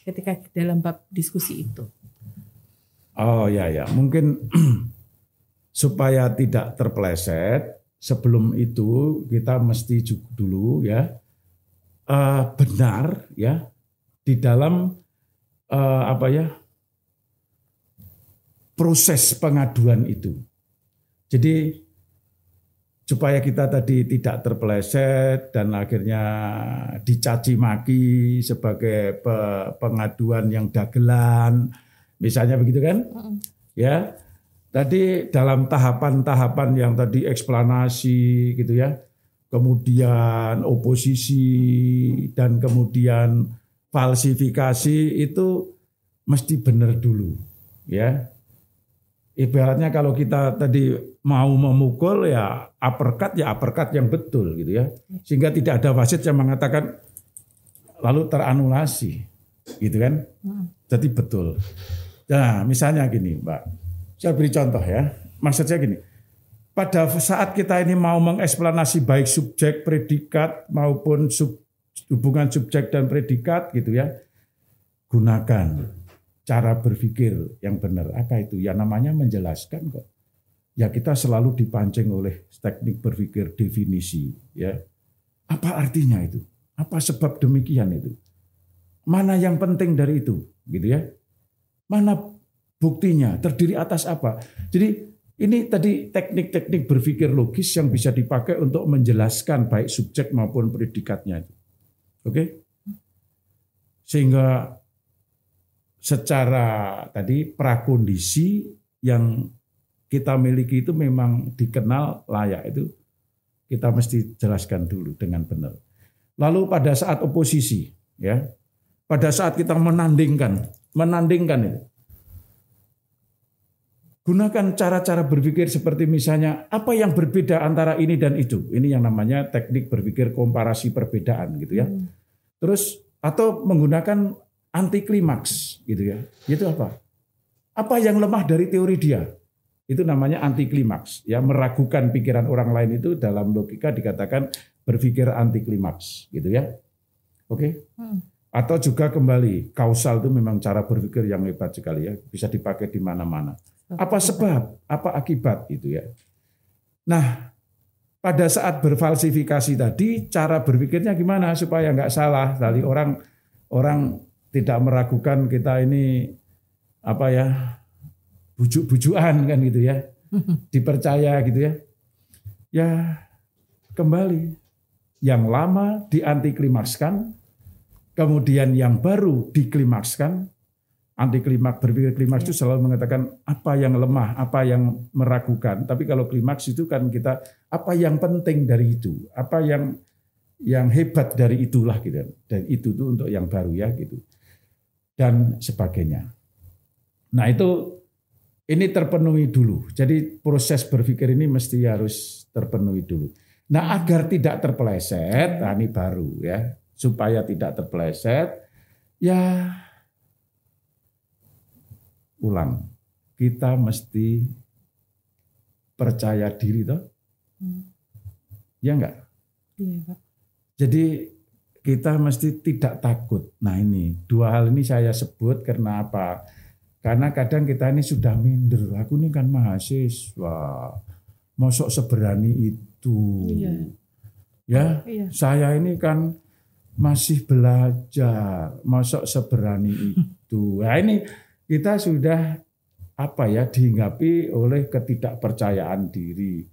ketika dalam bab diskusi itu? Oh ya, mungkin supaya tidak terpeleset, sebelum itu kita mesti dulu ya benar ya di dalam proses pengaduan itu. Jadi supaya kita tadi tidak terpeleset dan akhirnya dicaci maki sebagai pengaduan yang dagelan, misalnya begitu kan? Ya, tadi dalam tahapan-tahapan yang tadi eksplanasi gitu ya, kemudian oposisi dan kemudian falsifikasi itu mesti benar dulu ya. Ibaratnya kalau kita tadi mau memukul ya uppercut yang betul gitu ya. Sehingga tidak ada wasit yang mengatakan lalu teranulasi gitu kan. Jadi betul. Nah misalnya gini Mbak, saya beri contoh ya. Maksudnya gini, pada saat kita ini mau mengeksplanasi baik subjek, predikat maupun hubungan subjek dan predikat gitu ya, gunakan cara berpikir yang benar. Apa itu? Ya namanya menjelaskan kok. Ya kita selalu dipancing oleh teknik berpikir definisi ya. Apa artinya itu? Apa sebab demikian itu? Mana yang penting dari itu? Gitu ya. Mana buktinya? Terdiri atas apa? Jadi ini tadi teknik-teknik berpikir logis yang bisa dipakai untuk menjelaskan baik subjek maupun predikatnya. Oke? Sehingga secara tadi prakondisi yang kita miliki itu memang dikenal layak, itu kita mesti jelaskan dulu dengan benar. Lalu pada saat oposisi ya, pada saat kita menandingkan itu, gunakan cara-cara berpikir seperti misalnya apa yang berbeda antara ini dan itu. Ini yang namanya teknik berpikir komparasi perbedaan gitu ya. Terus atau menggunakan anti klimaks gitu ya. Itu apa? Apa yang lemah dari teori dia? Itu namanya anti klimaks ya, meragukan pikiran orang lain itu dalam logika dikatakan berpikir anti klimaks gitu ya. Oke? Atau juga kembali kausal itu memang cara berpikir yang hebat sekali ya, bisa dipakai di mana-mana. Apa sebab, apa akibat itu ya. Nah, pada saat berfalsifikasi tadi, cara berpikirnya gimana supaya nggak salah. Tadi orang tidak meragukan kita ini bujuk-bujukan kan gitu ya, dipercaya gitu ya. Ya kembali, yang lama diantiklimakskan, kemudian yang baru diklimakskan. Anti klimaks, berpikir klimaks itu selalu mengatakan apa yang lemah, apa yang meragukan. Tapi kalau klimaks itu kan kita apa yang penting dari itu, apa yang hebat dari itulah gitu. Dan itu tuh untuk yang baru ya gitu. Dan sebagainya. Nah itu ini terpenuhi dulu. Jadi proses berpikir ini mesti harus terpenuhi dulu. Nah agar tidak terpeleset, nah ini baru ya. Supaya tidak terpeleset, ya ulang, kita mesti percaya diri toh, ya enggak? Iya, Pak. Jadi kita mesti tidak takut. Nah ini dua hal ini saya sebut karena apa? Karena kadang kita ini sudah minder. Aku ini kan mahasiswa. Mosok seberani itu. Iya. Ya, Iya. saya ini kan masih belajar. Mosok seberani itu. Nah ini kita sudah dihinggapi oleh ketidakpercayaan diri.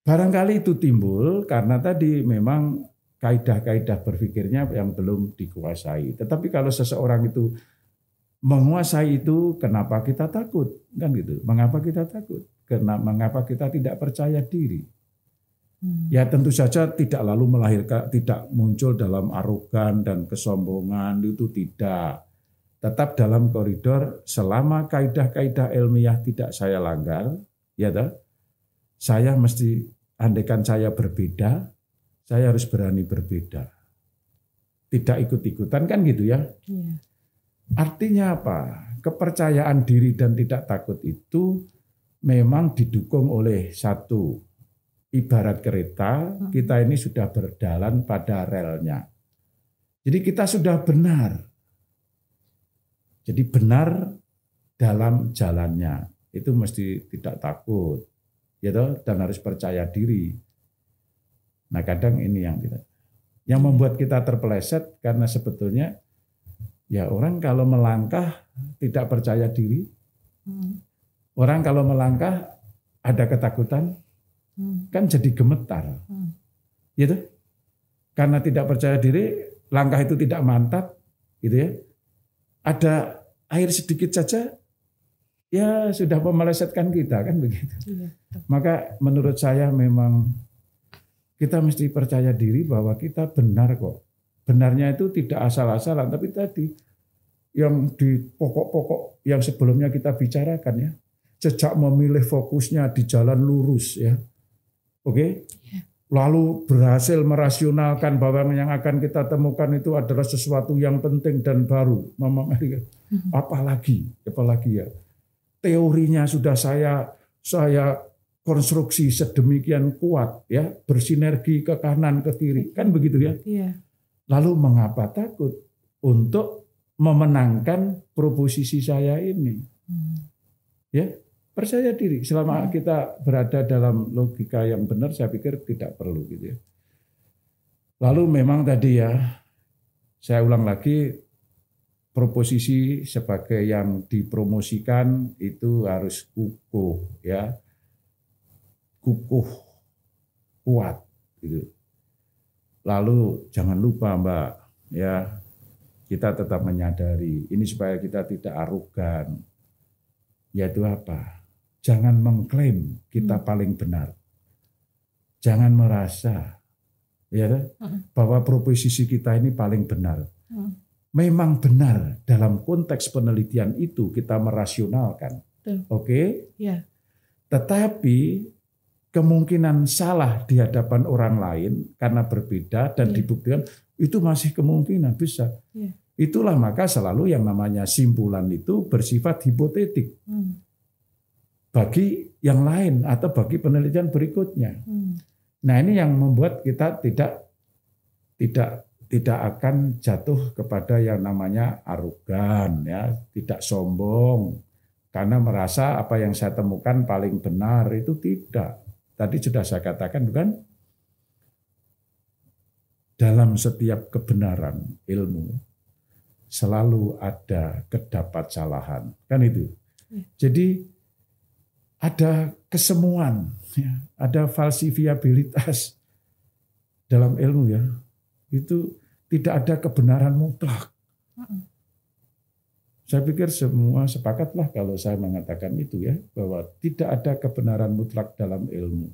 Barangkali itu timbul karena tadi memang kaidah-kaidah berpikirnya yang belum dikuasai. Tetapi kalau seseorang itu menguasai itu, kenapa kita takut? Kan gitu. Mengapa kita takut? Mengapa kita tidak percaya diri? Ya tentu saja tidak lalu melahirkan, tidak muncul dalam arogan dan kesombongan, itu tidak. Tetap dalam koridor selama kaidah-kaidah ilmiah tidak saya langgar, ya toh, saya mesti, andaikan saya berbeda, saya harus berani berbeda. Tidak ikut-ikutan kan gitu ya. Iya. Artinya apa? Kepercayaan diri dan tidak takut itu memang didukung oleh satu, ibarat kereta, kita ini sudah berjalan pada relnya. Jadi kita sudah benar. Jadi benar dalam jalannya. Itu mesti tidak takut. Ya toh, dan harus percaya diri. Nah kadang ini yang tidak. Yang membuat kita terpeleset karena sebetulnya ya orang kalau melangkah tidak percaya diri. Orang kalau melangkah ada ketakutan, kan jadi gemetar. Gitu. Karena tidak percaya diri, langkah itu tidak mantap, gitu ya. Ada air sedikit saja, ya sudah memelesetkan kita, kan begitu. Iya. Maka menurut saya memang kita mesti percaya diri bahwa kita benar kok. Benarnya itu tidak asal-asalan, tapi tadi yang di pokok-pokok yang sebelumnya kita bicarakan ya, sejak memilih fokusnya di jalan lurus ya, oke? Lalu berhasil merasionalkan bahwa yang akan kita temukan itu adalah sesuatu yang penting dan baru. Apalagi ya, teorinya sudah saya konstruksi sedemikian kuat ya, bersinergi ke kanan ke kiri, kan begitu ya? Iya. Lalu mengapa takut untuk memenangkan proposisi saya ini? Ya, percaya diri. Selama kita berada dalam logika yang benar, saya pikir tidak perlu gitu ya. Lalu memang tadi ya, saya ulang lagi, proposisi sebagai yang dipromosikan itu harus kukuh ya, kukuh, kuat gitu. Lalu jangan lupa Mbak, ya kita tetap menyadari ini supaya kita tidak arogan. Yaitu apa? Jangan mengklaim kita paling benar. Jangan merasa ya bahwa proposisi kita ini paling benar. Memang benar dalam konteks penelitian itu kita merasionalkan. Oke? Ya. Tetapi kemungkinan salah di hadapan orang lain karena berbeda dan dibuktikan itu masih kemungkinan besar. Itulah maka selalu yang namanya simpulan itu bersifat hipotetik bagi yang lain atau bagi penelitian berikutnya. Nah ini yang membuat kita tidak akan jatuh kepada yang namanya arogan, ya, tidak sombong karena merasa apa yang saya temukan paling benar, itu tidak. Tadi sudah saya katakan bukan? Dalam setiap kebenaran ilmu selalu ada kedapatsalaan, kan itu. Jadi ada kesemuan, ya, ada falsifiabilitas dalam ilmu ya. Itu tidak ada kebenaran mutlak. Saya pikir semua sepakatlah kalau saya mengatakan itu ya, bahwa tidak ada kebenaran mutlak dalam ilmu.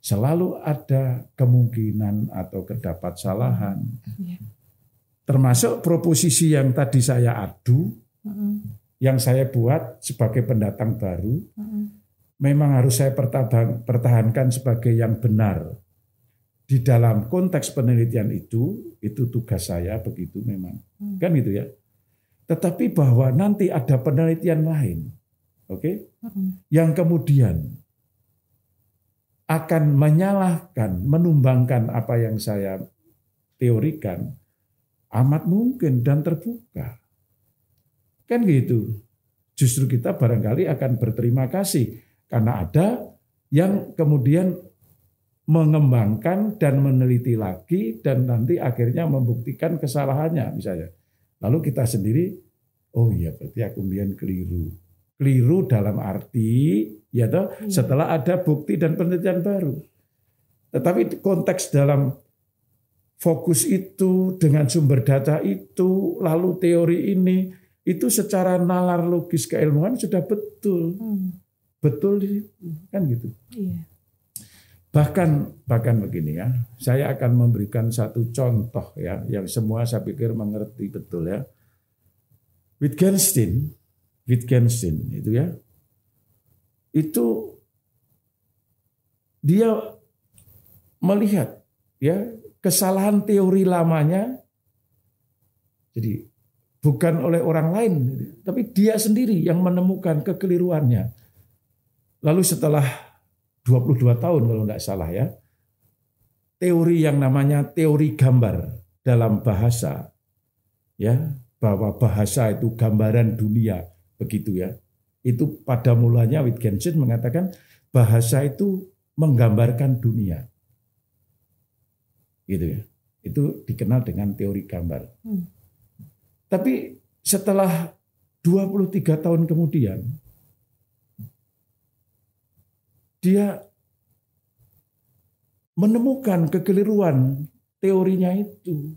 Selalu ada kemungkinan atau kedapatsalaan. Termasuk proposisi yang tadi saya adu, yang saya buat sebagai pendatang baru, memang harus saya pertahankan sebagai yang benar. Di dalam konteks penelitian itu tugas saya begitu memang. Kan gitu ya. Tetapi bahwa nanti ada penelitian lain, oke, yang kemudian akan menyalahkan, menumbangkan apa yang saya teorikan, amat mungkin dan terbuka. Kan gitu. justru kita barangkali akan berterima kasih karena ada yang kemudian mengembangkan dan meneliti lagi dan nanti akhirnya membuktikan kesalahannya misalnya. Lalu kita sendiri, oh iya berarti aku kemudian keliru. Keliru dalam arti ya toh, setelah ada bukti dan penelitian baru. Tetapi konteks dalam fokus itu dengan sumber data itu lalu teori ini itu secara nalar logis keilmuan sudah betul. Betul kan gitu. Iya. Bahkan begini ya, saya akan memberikan satu contoh ya, yang semua saya pikir mengerti betul ya. Wittgenstein itu ya, itu dia melihat ya kesalahan teori lamanya, jadi bukan oleh orang lain, tapi dia sendiri yang menemukan kekeliruannya. Lalu setelah 22 tahun kalau tidak salah ya, teori yang namanya teori gambar dalam bahasa, ya bahwa bahasa itu gambaran dunia, begitu ya. Itu pada mulanya Wittgenstein mengatakan bahasa itu menggambarkan dunia, gitu ya. Itu dikenal dengan teori gambar. Tapi setelah 23 tahun kemudian, dia menemukan kekeliruan teorinya itu.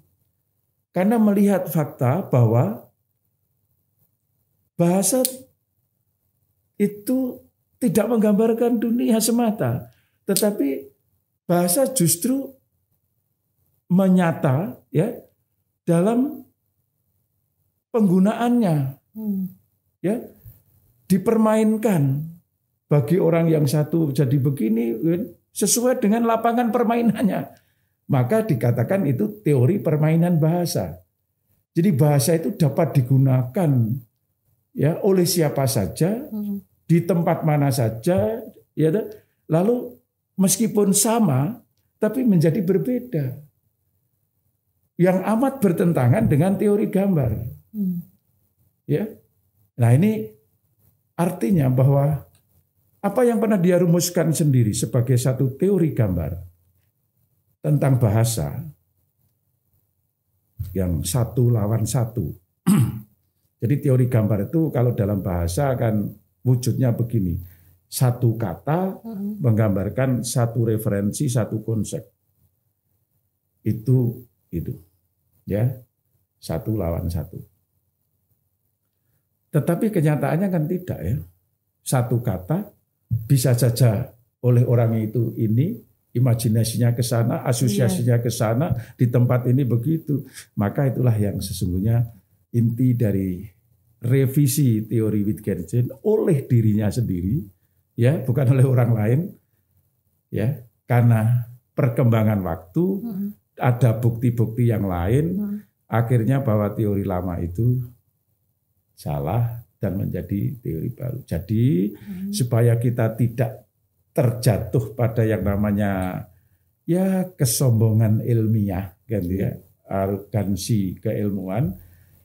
Karena melihat fakta bahwa bahasa itu tidak menggambarkan dunia semata. Tetapi bahasa justru menyata ya dalam penggunaannya. Ya, dipermainkan. Bagi orang yang satu jadi begini sesuai dengan lapangan permainannya. Maka dikatakan itu teori permainan bahasa. Jadi bahasa itu dapat digunakan ya oleh siapa saja, di tempat mana saja, ya. Lalu meskipun sama tapi menjadi berbeda. Yang amat bertentangan dengan teori gambar. Ya. Nah, ini artinya bahwa apa yang pernah dia rumuskan sendiri sebagai satu teori gambar tentang bahasa yang satu lawan satu. Jadi teori gambar itu kalau dalam bahasa kan wujudnya begini. Satu kata menggambarkan satu referensi, satu konsep. Itu. Ya. Satu lawan satu. Tetapi kenyataannya kan tidak ya. Satu kata bisa saja oleh orang itu ini, imajinasinya ke sana, asosiasinya ke sana, di tempat ini begitu. Maka itulah yang sesungguhnya inti dari revisi teori Wittgenstein oleh dirinya sendiri, ya, bukan oleh orang lain, ya, karena perkembangan waktu, ada bukti-bukti yang lain, akhirnya bahwa teori lama itu salah dan menjadi teori baru. Jadi supaya kita tidak terjatuh pada yang namanya ya kesombongan ilmiah, kan ya, arogansi keilmuan,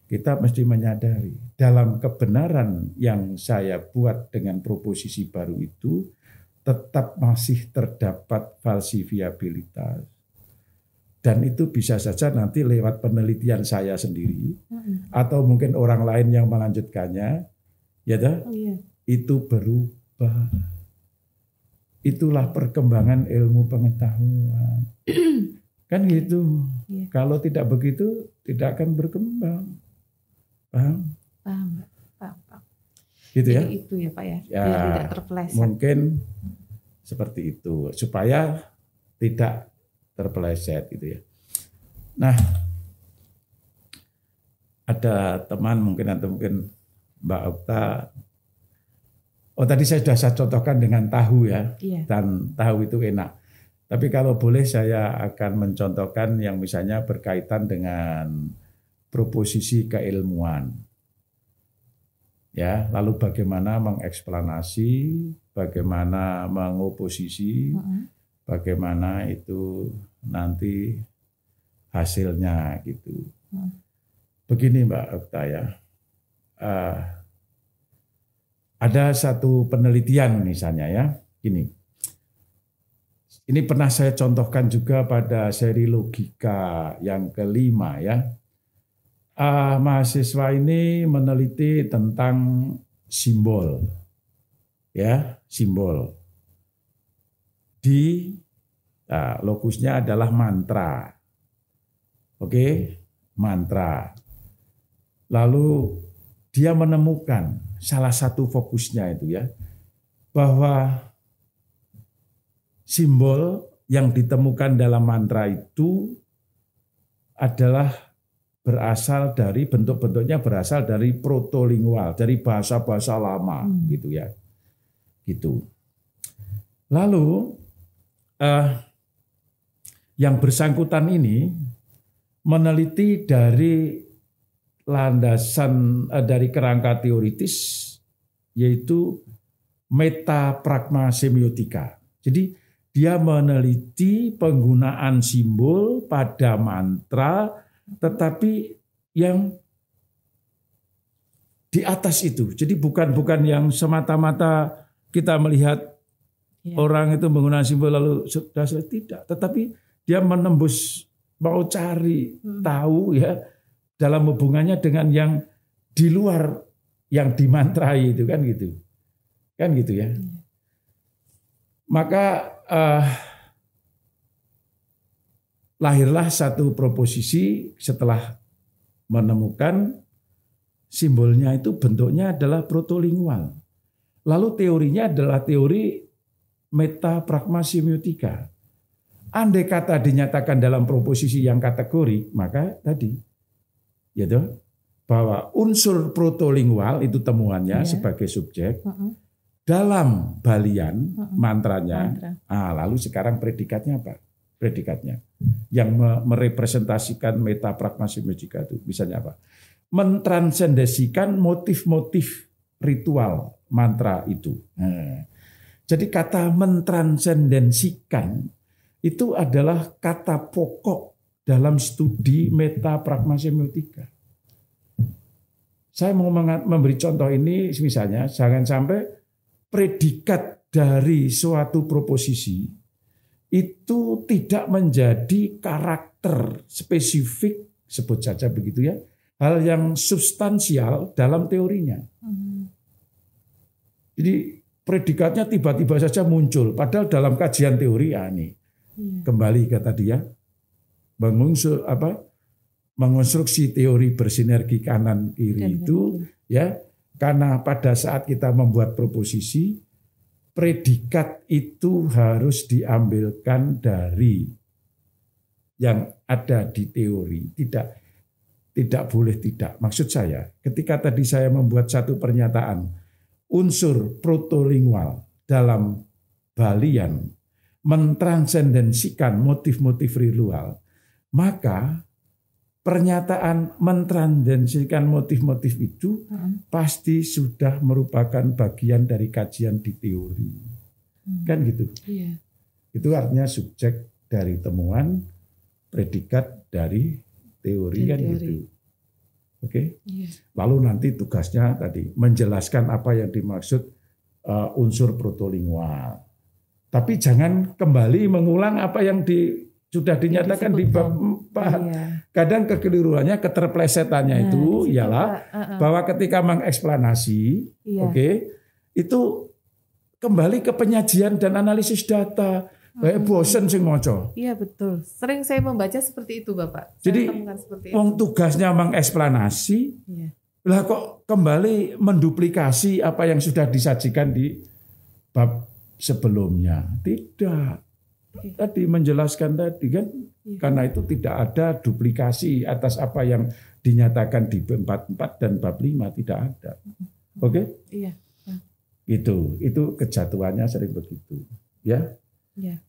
kita mesti menyadari dalam kebenaran yang saya buat dengan proposisi baru itu tetap masih terdapat falsifiabilitas. Dan itu bisa saja nanti lewat penelitian saya sendiri atau mungkin orang lain yang melanjutkannya, ya dah, itu berubah. Itulah perkembangan ilmu pengetahuan. Kan gitu. Kalau tidak begitu tidak akan berkembang. Paham? Paham. Gitu ya? Jadi itu ya Pak ya. Ya, biar tidak terpeleset. Mungkin seperti itu supaya tidak terpeleset gitu ya. Nah, ada teman mungkin atau mungkin Mbak Okta. Oh, tadi saya sudah contohkan dengan tahu ya. Dan tahu itu enak. Tapi kalau boleh saya akan mencontohkan yang misalnya berkaitan dengan proposisi keilmuan. Ya, lalu bagaimana mengeksplanasi, bagaimana mengoposisi, bagaimana itu nanti hasilnya gitu. Begini Mbak Okta ya, Ada satu penelitian misalnya ya, ini pernah saya contohkan juga pada seri logika yang kelima ya. Mahasiswa ini meneliti tentang simbol, ya simbol. Lokusnya adalah mantra, oke, mantra. Lalu dia menemukan salah satu fokusnya itu ya, bahwa simbol yang ditemukan dalam mantra itu adalah berasal dari bentuk-bentuknya berasal dari protolingual, dari bahasa-bahasa lama gitu ya. Gitu. Lalu yang bersangkutan ini meneliti dari landasan dari kerangka teoritis yaitu metapragma semiotika. Jadi dia meneliti penggunaan simbol pada mantra tetapi yang di atas itu. Jadi bukan yang semata-mata kita melihat orang itu menggunakan simbol lalu sudah selesai, tidak. Tetapi dia menembus, mau cari tahu ya dalam hubungannya dengan yang di luar yang dimantrai itu kan gitu. Kan gitu ya. Maka lahirlah satu proposisi setelah menemukan simbolnya itu bentuknya adalah protolingual. Lalu teorinya adalah teori metapragma semiotika. Andai kata dinyatakan dalam proposisi yang kategori, maka tadi yaitu bahwa unsur protolingual itu temuannya sebagai subjek dalam balian mantranya. Lalu sekarang predikatnya apa? Predikatnya yang merepresentasikan metapragma semiotika itu misalnya apa? Mentransendesikan motif-motif ritual mantra itu. Jadi kata mentransendensikan itu adalah kata pokok dalam studi metapragma semiotika. Saya mau memberi contoh ini misalnya, jangan sampai predikat dari suatu proposisi itu tidak menjadi karakter spesifik, sebut saja begitu ya, hal yang substansial dalam teorinya. Jadi predikatnya tiba-tiba saja muncul, padahal dalam kajian teori kembali ke tadi ya, mengonstruksi teori bersinergi kanan kiri itu ya, karena pada saat kita membuat proposisi predikat itu harus diambilkan dari yang ada di teori, tidak boleh tidak. Maksud saya, ketika tadi saya membuat satu pernyataan unsur protolingual dalam balian mentransendensikan motif-motif ritual, maka pernyataan mentransendensikan motif-motif itu pasti sudah merupakan bagian dari kajian di teori. Kan gitu. Iya. Itu artinya subjek dari temuan, predikat dari teori kan teori. Gitu. Oke. Iya. Lalu nanti tugasnya tadi menjelaskan apa yang dimaksud unsur protolingual. Tapi jangan kembali mengulang apa yang sudah dinyatakan di bab 4. Iya. Kadang kekeliruannya, keterplesetannya itu ialah bahwa ketika mengeksplanasi, itu kembali ke penyajian dan analisis data. Bosen sing moco. Iya betul. Sering saya membaca seperti itu, Bapak. Jadi wong tugasnya mengeksplanasi, lah kok kembali menduplikasi apa yang sudah disajikan di bab sebelumnya. Tidak. Tadi menjelaskan tadi kan, karena itu tidak ada duplikasi atas apa yang dinyatakan di bab 44 dan bab 5, tidak ada. Oke? Iya. Itu kejatuhannya sering begitu, ya. Ya.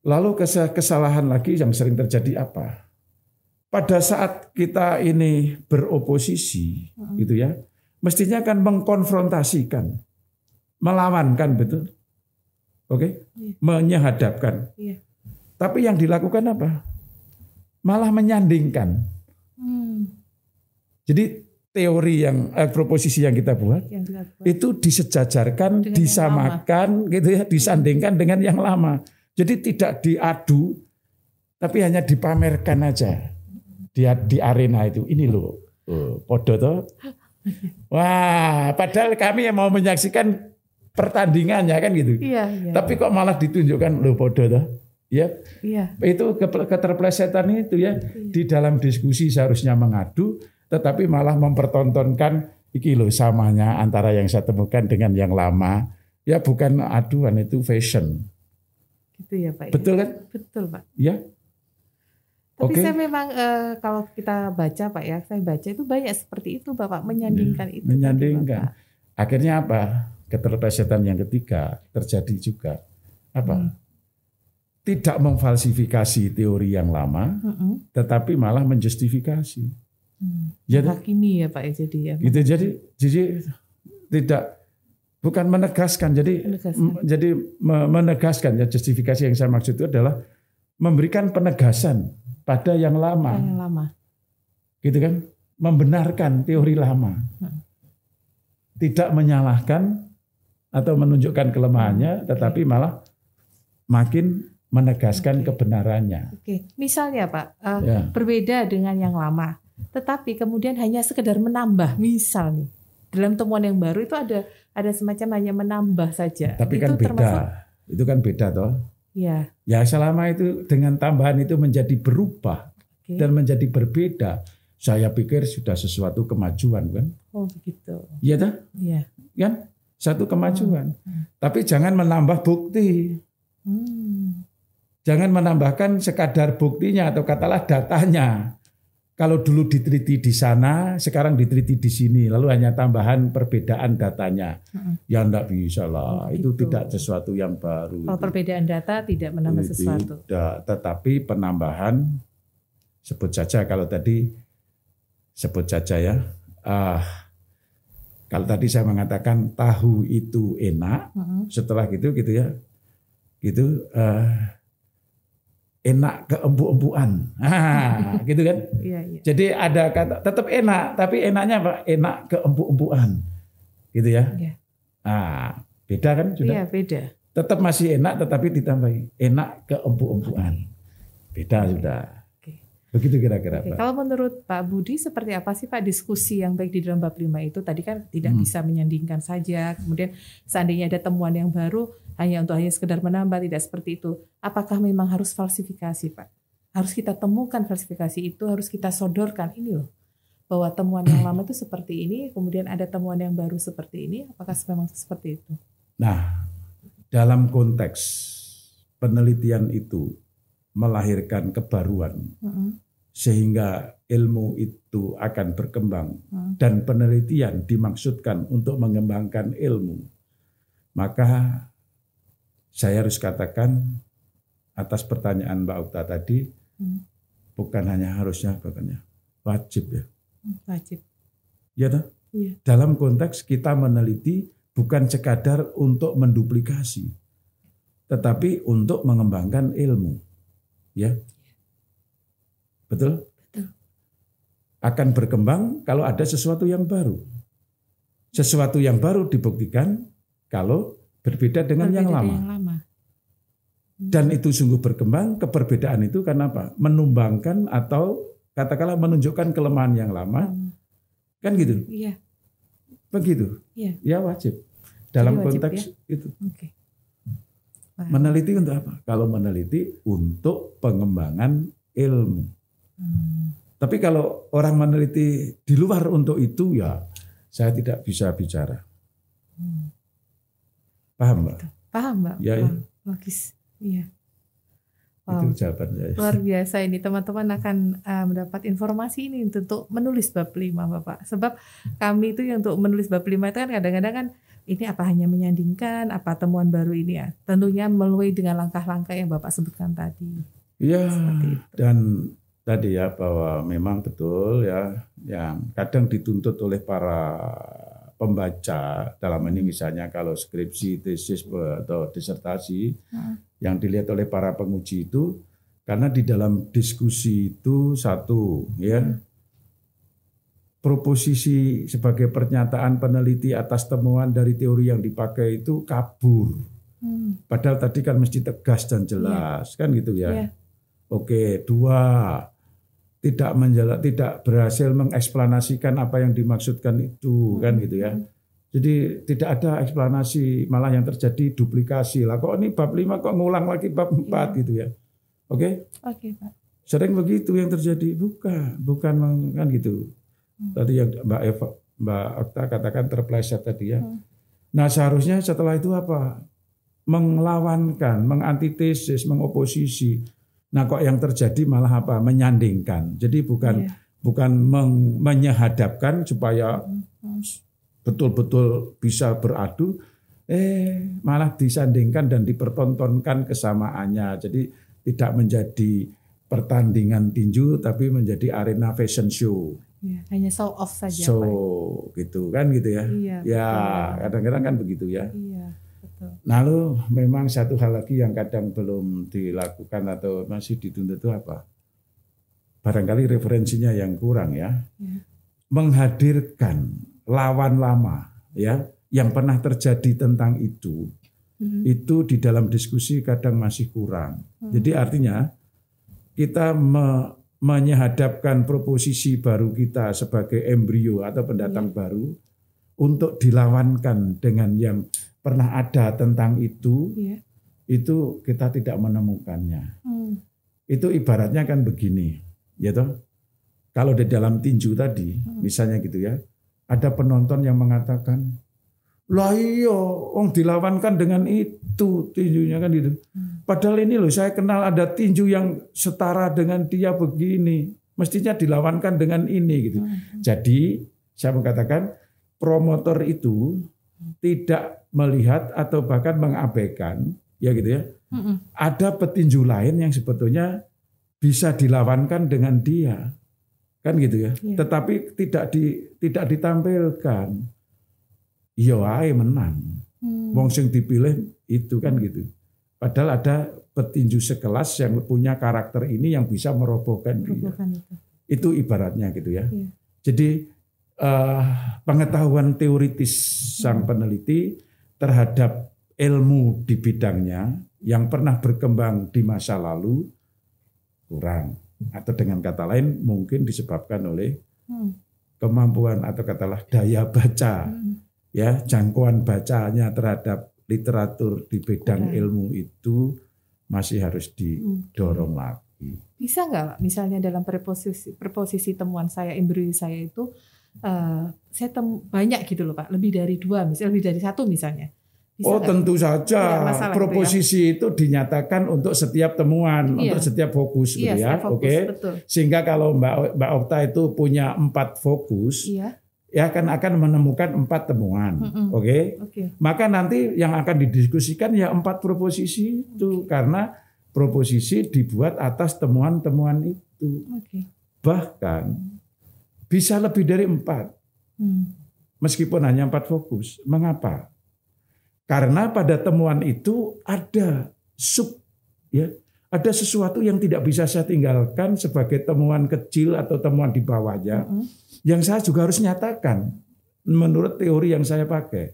Lalu kesalahan lagi yang sering terjadi apa? Pada saat kita ini beroposisi, gitu ya, mestinya kan mengkonfrontasikan, melawankan, betul, menyehadapkan. Tapi yang dilakukan apa? Malah menyandingkan. Jadi teori yang proposisi yang kita buat itu disejajarkan, dengan disamakan gitu ya, disandingkan dengan yang lama. Jadi tidak diadu, tapi hanya dipamerkan aja di arena itu. Ini loh, podo toh. Wah, padahal kami yang mau menyaksikan pertandingannya kan gitu. Iya. Tapi kok malah ditunjukkan loh podo toh. Ya, iya. Itu keterplesetan itu ya. Di dalam diskusi seharusnya mengadu, tetapi malah mempertontonkan iki loh samanya antara yang saya temukan dengan yang lama. Ya bukan aduan, itu fashion. Gitu ya Pak. Betul kan? Betul Pak. Ya. Tapi saya memang kalau kita baca Pak ya, saya baca itu banyak seperti itu Bapak menyandingkan itu. Menyandingkan. Akhirnya apa? Keterplesetan yang ketiga terjadi juga. Apa? Tidak memfalsifikasi teori yang lama, tetapi malah menjustifikasi. Ya, hakimi ya Pak ya jadi ya. Gitu, jadi tidak, bukan menegaskan, jadi menegaskan ya, justifikasi yang saya maksud itu adalah memberikan penegasan pada yang lama. Yang lama. Gitu kan? Membenarkan teori lama. Tidak menyalahkan atau menunjukkan kelemahannya, tetapi malah makin menegaskan kebenarannya. Misalnya Pak, berbeda dengan yang lama, tetapi kemudian hanya sekedar menambah. Misal nih, dalam temuan yang baru itu ada semacam hanya menambah saja. Tapi itu kan beda. Itu kan beda toh. Ya. Ya selama itu dengan tambahan itu menjadi berubah dan menjadi berbeda, saya pikir sudah sesuatu kemajuan kan. Oh begitu. Iya toh? Iya. Kan satu kemajuan. Tapi jangan menambah bukti. Jangan menambahkan sekadar buktinya atau katalah datanya. Kalau dulu diteliti di sana, sekarang diteliti di sini, lalu hanya tambahan perbedaan datanya. Ya enggak bisa lah, itu tidak sesuatu yang baru. Kalau perbedaan data tidak menambah sesuatu. Tidak, tetapi penambahan, sebut saja kalau tadi, sebut saja ya, kalau tadi saya mengatakan tahu itu enak, setelah gitu ya, gitu, enak keempu-empuan, gitu kan? Iya. Jadi ada kata tetap enak, tapi enaknya apa? Enak keempu-empuan, gitu ya? Iya. Beda kan sudah? Iya beda. Tetap masih enak, tetapi ditambahi enak keempu-empuan, beda sudah. Begitu kira-kira Pak. Kalau menurut Pak Budi seperti apa sih Pak diskusi yang baik di dalam bab 5 itu? Tadi kan tidak bisa menyandingkan saja. Kemudian seandainya ada temuan yang baru hanya sekedar menambah, tidak seperti itu. Apakah memang harus falsifikasi Pak? Harus kita temukan falsifikasi itu, harus kita sodorkan ini loh. Bahwa temuan yang lama itu seperti ini, kemudian ada temuan yang baru seperti ini. Apakah memang seperti itu? Nah, dalam konteks penelitian itu melahirkan kebaruan, sehingga ilmu itu akan berkembang dan penelitian dimaksudkan untuk mengembangkan ilmu, maka saya harus katakan atas pertanyaan Mbak Okta tadi, bukan hanya harusnya, bahkan wajib ya. Wajib. Ya toh? Iya. Dalam konteks kita meneliti bukan sekadar untuk menduplikasi, tetapi untuk mengembangkan ilmu. Ya, betul? Akan berkembang kalau ada sesuatu yang baru. Sesuatu yang baru dibuktikan kalau berbeda dengan yang lama. Dan itu sungguh berkembang, keberbedaan itu karena apa? Menumbangkan atau katakanlah menunjukkan kelemahan yang lama. Kan gitu? Iya. Begitu? Iya. Ya wajib. Dalam wajib, konteks ya? itu. Oke. Meneliti untuk apa? Kalau meneliti untuk pengembangan ilmu. Tapi kalau orang meneliti di luar untuk itu, ya saya tidak bisa bicara. Paham Mbak? Paham Mbak. Ya, paham. Logis. Iya. Itu jawaban saya. Luar biasa ini teman-teman akan mendapat informasi ini untuk menulis bab 5 Bapak. Sebab kami itu yang untuk menulis bab 5 itu kan kadang-kadang kan ini apa hanya menyandingkan apa temuan baru ini ya. Tentunya melalui dengan langkah-langkah yang Bapak sebutkan tadi. Iya, dan tadi ya bahwa memang betul ya yang kadang dituntut oleh para pembaca dalam ini misalnya kalau skripsi, tesis atau disertasi yang dilihat oleh para penguji itu karena di dalam diskusi itu satu ya proposisi sebagai pernyataan peneliti atas temuan dari teori yang dipakai itu kabur. Padahal tadi kan mesti tegas dan jelas, kan gitu ya. Oke, 2, tidak berhasil mengeksplanasikan apa yang dimaksudkan itu, kan gitu ya. Jadi tidak ada eksplanasi, malah yang terjadi duplikasi. Lah kok ini bab 5 kok ngulang lagi bab 4 gitu ya. Oke? Oke, Pak. Sering begitu yang terjadi, bukan kan gitu. Tadi yang Mbak Okta katakan terpleset tadi ya. Nah seharusnya setelah itu apa? Menglawankan, mengantitesis, mengoposisi. Nah kok yang terjadi malah apa? Menyandingkan. Jadi bukan menyehadapkan supaya betul-betul bisa beradu, malah disandingkan dan dipertontonkan kesamaannya. Jadi tidak menjadi pertandingan tinju tapi menjadi arena fashion show. Ya, hanya show off saja. So gitu kan gitu ya. Iya, ya kadang-kadang kan begitu ya. Iya, betul. Lalu memang satu hal lagi yang kadang belum dilakukan atau masih ditunda itu apa? Barangkali referensinya yang kurang ya. Menghadirkan lawan lama ya yang pernah terjadi tentang itu di dalam diskusi kadang masih kurang. Jadi artinya kita menyehadapkan proposisi baru kita sebagai embrio atau pendatang baru untuk dilawankan dengan yang pernah ada tentang itu kita tidak menemukannya. Itu ibaratnya kan begini, ya toh. Kalau di dalam tinju tadi, misalnya gitu ya, ada penonton yang mengatakan, lah iya, dilawankan dengan itu tinjunya kan gitu. Padahal ini loh saya kenal ada tinju yang setara dengan dia begini. Mestinya dilawankan dengan ini gitu. Jadi saya mengatakan promotor itu tidak melihat atau bahkan mengabaikan ya gitu ya. Ada petinju lain yang sebetulnya bisa dilawankan dengan dia. Kan gitu ya. Tetapi tidak ditampilkan. Iya wae menang. Wong sing dipilih itu kan gitu. Padahal ada petinju sekelas yang punya karakter ini yang bisa merobohkan dia. Itu ibaratnya gitu ya. Jadi pengetahuan teoritis sang peneliti terhadap ilmu di bidangnya yang pernah berkembang di masa lalu kurang. Atau dengan kata lain mungkin disebabkan oleh kemampuan atau katalah daya baca. Ya, jangkauan bacanya terhadap literatur di bidang ilmu itu masih harus didorong lagi. Bisa nggak misalnya dalam preposisi temuan saya, embrio saya itu saya banyak gitu loh Pak, lebih dari 2 misalnya, lebih dari 1 misalnya. Bisa tentu saja proposisi itu dinyatakan untuk setiap temuan, untuk setiap fokus gitu ya. Oke. Sehingga kalau Mbak Okta itu punya 4 fokus, ya akan menemukan 4 temuan, oke? Maka nanti yang akan didiskusikan ya 4 proposisi itu karena proposisi dibuat atas temuan-temuan itu. Bahkan bisa lebih dari 4, meskipun hanya 4 fokus. Mengapa? Karena pada temuan itu ada ada sesuatu yang tidak bisa saya tinggalkan sebagai temuan kecil atau temuan di bawahnya. Yang saya juga harus nyatakan menurut teori yang saya pakai.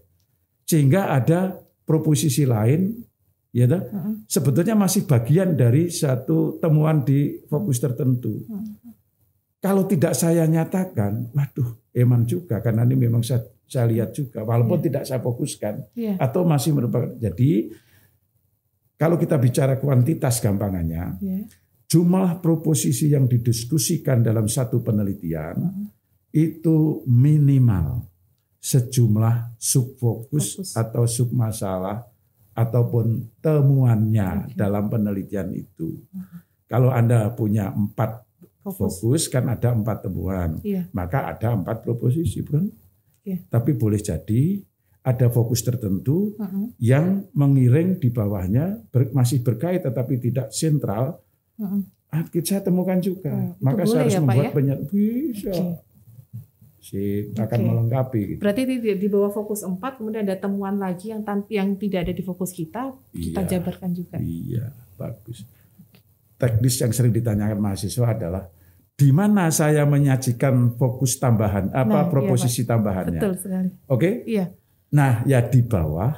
Sehingga ada proposisi lain ya sebetulnya masih bagian dari satu temuan di fokus tertentu. Kalau tidak saya nyatakan, waduh eman juga karena ini memang saya lihat juga walaupun tidak saya fokuskan atau masih merupakan. Jadi kalau kita bicara kuantitas gampangannya, jumlah proposisi yang didiskusikan dalam satu penelitian itu minimal sejumlah subfokus atau submasalah ataupun temuannya dalam penelitian itu. Kalau Anda punya 4 fokus kan ada 4 temuan, maka ada 4 proposisi, bukan? Tapi boleh jadi ada fokus tertentu yang mengiring di bawahnya masih berkait tetapi tidak sentral. Saya temukan juga, maka saya harus membuat banyak bisa. Akan melengkapi. Berarti di bawah fokus 4 kemudian ada temuan lagi yang tidak ada di fokus kita jabarkan juga. Iya, bagus. Teknis yang sering ditanyakan mahasiswa adalah di mana saya menyajikan fokus tambahan, proposisi tambahannya. Betul sekali. Oke? Iya. Nah, ya di bawah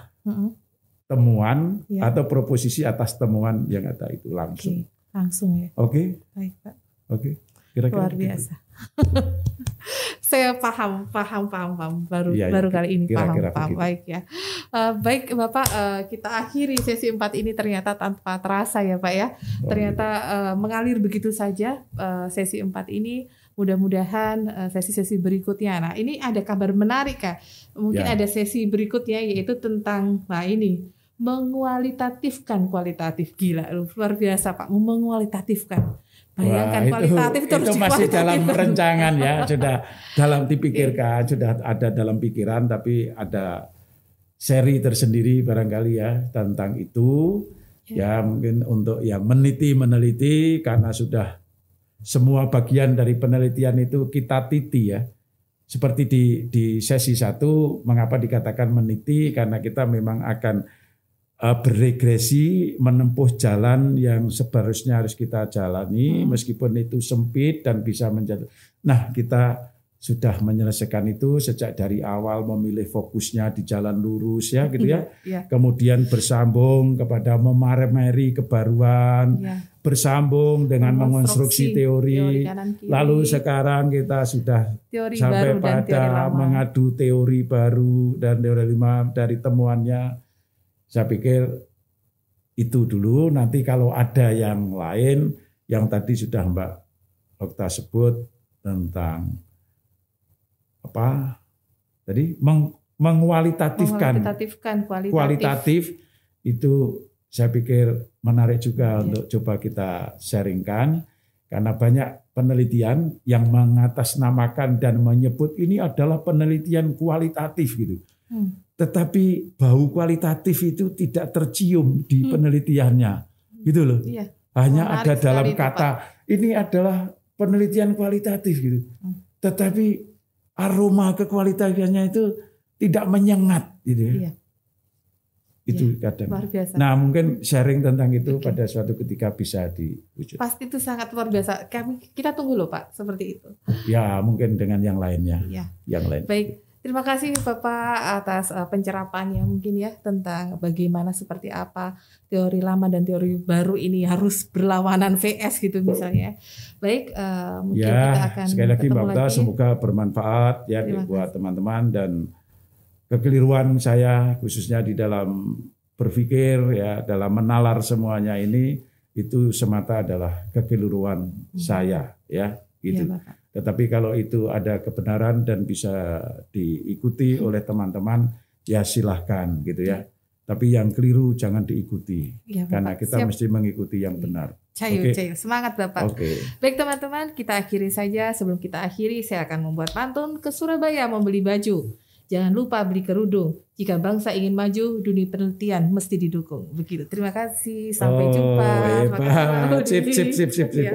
temuan Iya. atau proposisi atas temuan yang ada itu langsung. Oke. Langsung ya. Oke? Baik, Pak. Oke. Kira-kira Luar begitu. biasa. Saya paham. Baru Iya, kali ini kira-kira paham. begitu. Baik ya. Baik Bapak, kita akhiri sesi 4 ini ternyata tanpa terasa ya Pak ya. Ternyata mengalir begitu saja sesi 4 ini. Mudah-mudahan sesi-sesi berikutnya. Nah, ini ada kabar menarik Kak. Mungkin Ya. ada sesi berikutnya yaitu tentang mengualitatifkan kualitatif. Gila, luar biasa Pak, mengualitatifkan. Bayangkan kualitatif itu harus masih dalam dikualitatifkan. perencangan ya, sudah dalam dipikirkan, sudah ada dalam pikiran, tapi ada seri tersendiri barangkali ya tentang itu. Ya mungkin untuk yang meneliti karena sudah semua bagian dari penelitian itu kita titi ya. Seperti di sesi 1, mengapa dikatakan meniti? Karena kita memang akan beregresi menempuh jalan yang seharusnya harus kita jalani, meskipun itu sempit dan bisa menjadi. Nah, kita sudah menyelesaikan itu sejak dari awal, memilih fokusnya di jalan lurus ya gitu ya. Ya. Kemudian bersambung kepada memaremeri kebaruan, bersambung dengan mengonstruksi teori. kanan kiri. Lalu sekarang kita sudah Teori sampai baru dan teori pada lama. mengadu teori baru dan teori lama dari temuannya. Saya pikir itu dulu, nanti kalau ada yang lain yang tadi sudah Mbak Okta sebut tentang apa tadi mengualitatifkan kualitatif itu saya pikir menarik juga untuk coba kita sharingkan, karena banyak penelitian yang mengatasnamakan dan menyebut ini adalah penelitian kualitatif gitu. Tetapi bau kualitatif itu tidak tercium di penelitiannya, gitu loh. Iya. Hanya ada dalam itu, kata Pak. ini adalah penelitian kualitatif gitu. Tetapi aroma kekualitatifnya itu tidak menyengat, gitu. Iya. Itu kadang. Luar biasa. Nah, mungkin sharing tentang itu pada suatu ketika bisa diwujud. Pasti itu sangat luar biasa. Kita tunggu loh Pak, seperti itu. Ya, mungkin dengan yang lainnya. Iya. Yang lain. Baik. Terima kasih Bapak atas pencerapannya mungkin ya tentang bagaimana seperti apa teori lama dan teori baru ini harus berlawanan VS gitu misalnya. Baik, mungkin kita akan sekali lagi Mbak Okta, lagi. semoga bermanfaat ya buat teman-teman, dan kekeliruan saya khususnya di dalam berpikir ya, dalam menalar semuanya ini itu semata adalah kekeliruan saya ya gitu. Ya, Bapak. Tetapi kalau itu ada kebenaran dan bisa diikuti oleh teman-teman, ya silahkan gitu ya. Tapi yang keliru jangan diikuti, Ya, Bapak. karena kita mesti mengikuti yang benar. Cayu, Oke. semangat Bapak. Oke. Baik teman-teman, kita akhiri saja. Sebelum kita akhiri, saya akan membuat pantun ke Surabaya membeli baju. Jangan lupa beli kerudung. Jika bangsa ingin maju, dunia penelitian mesti didukung. Begitu. Terima kasih. Sampai jumpa. Hebat. Terima kasih, Pak Rudi. Sip. Ya.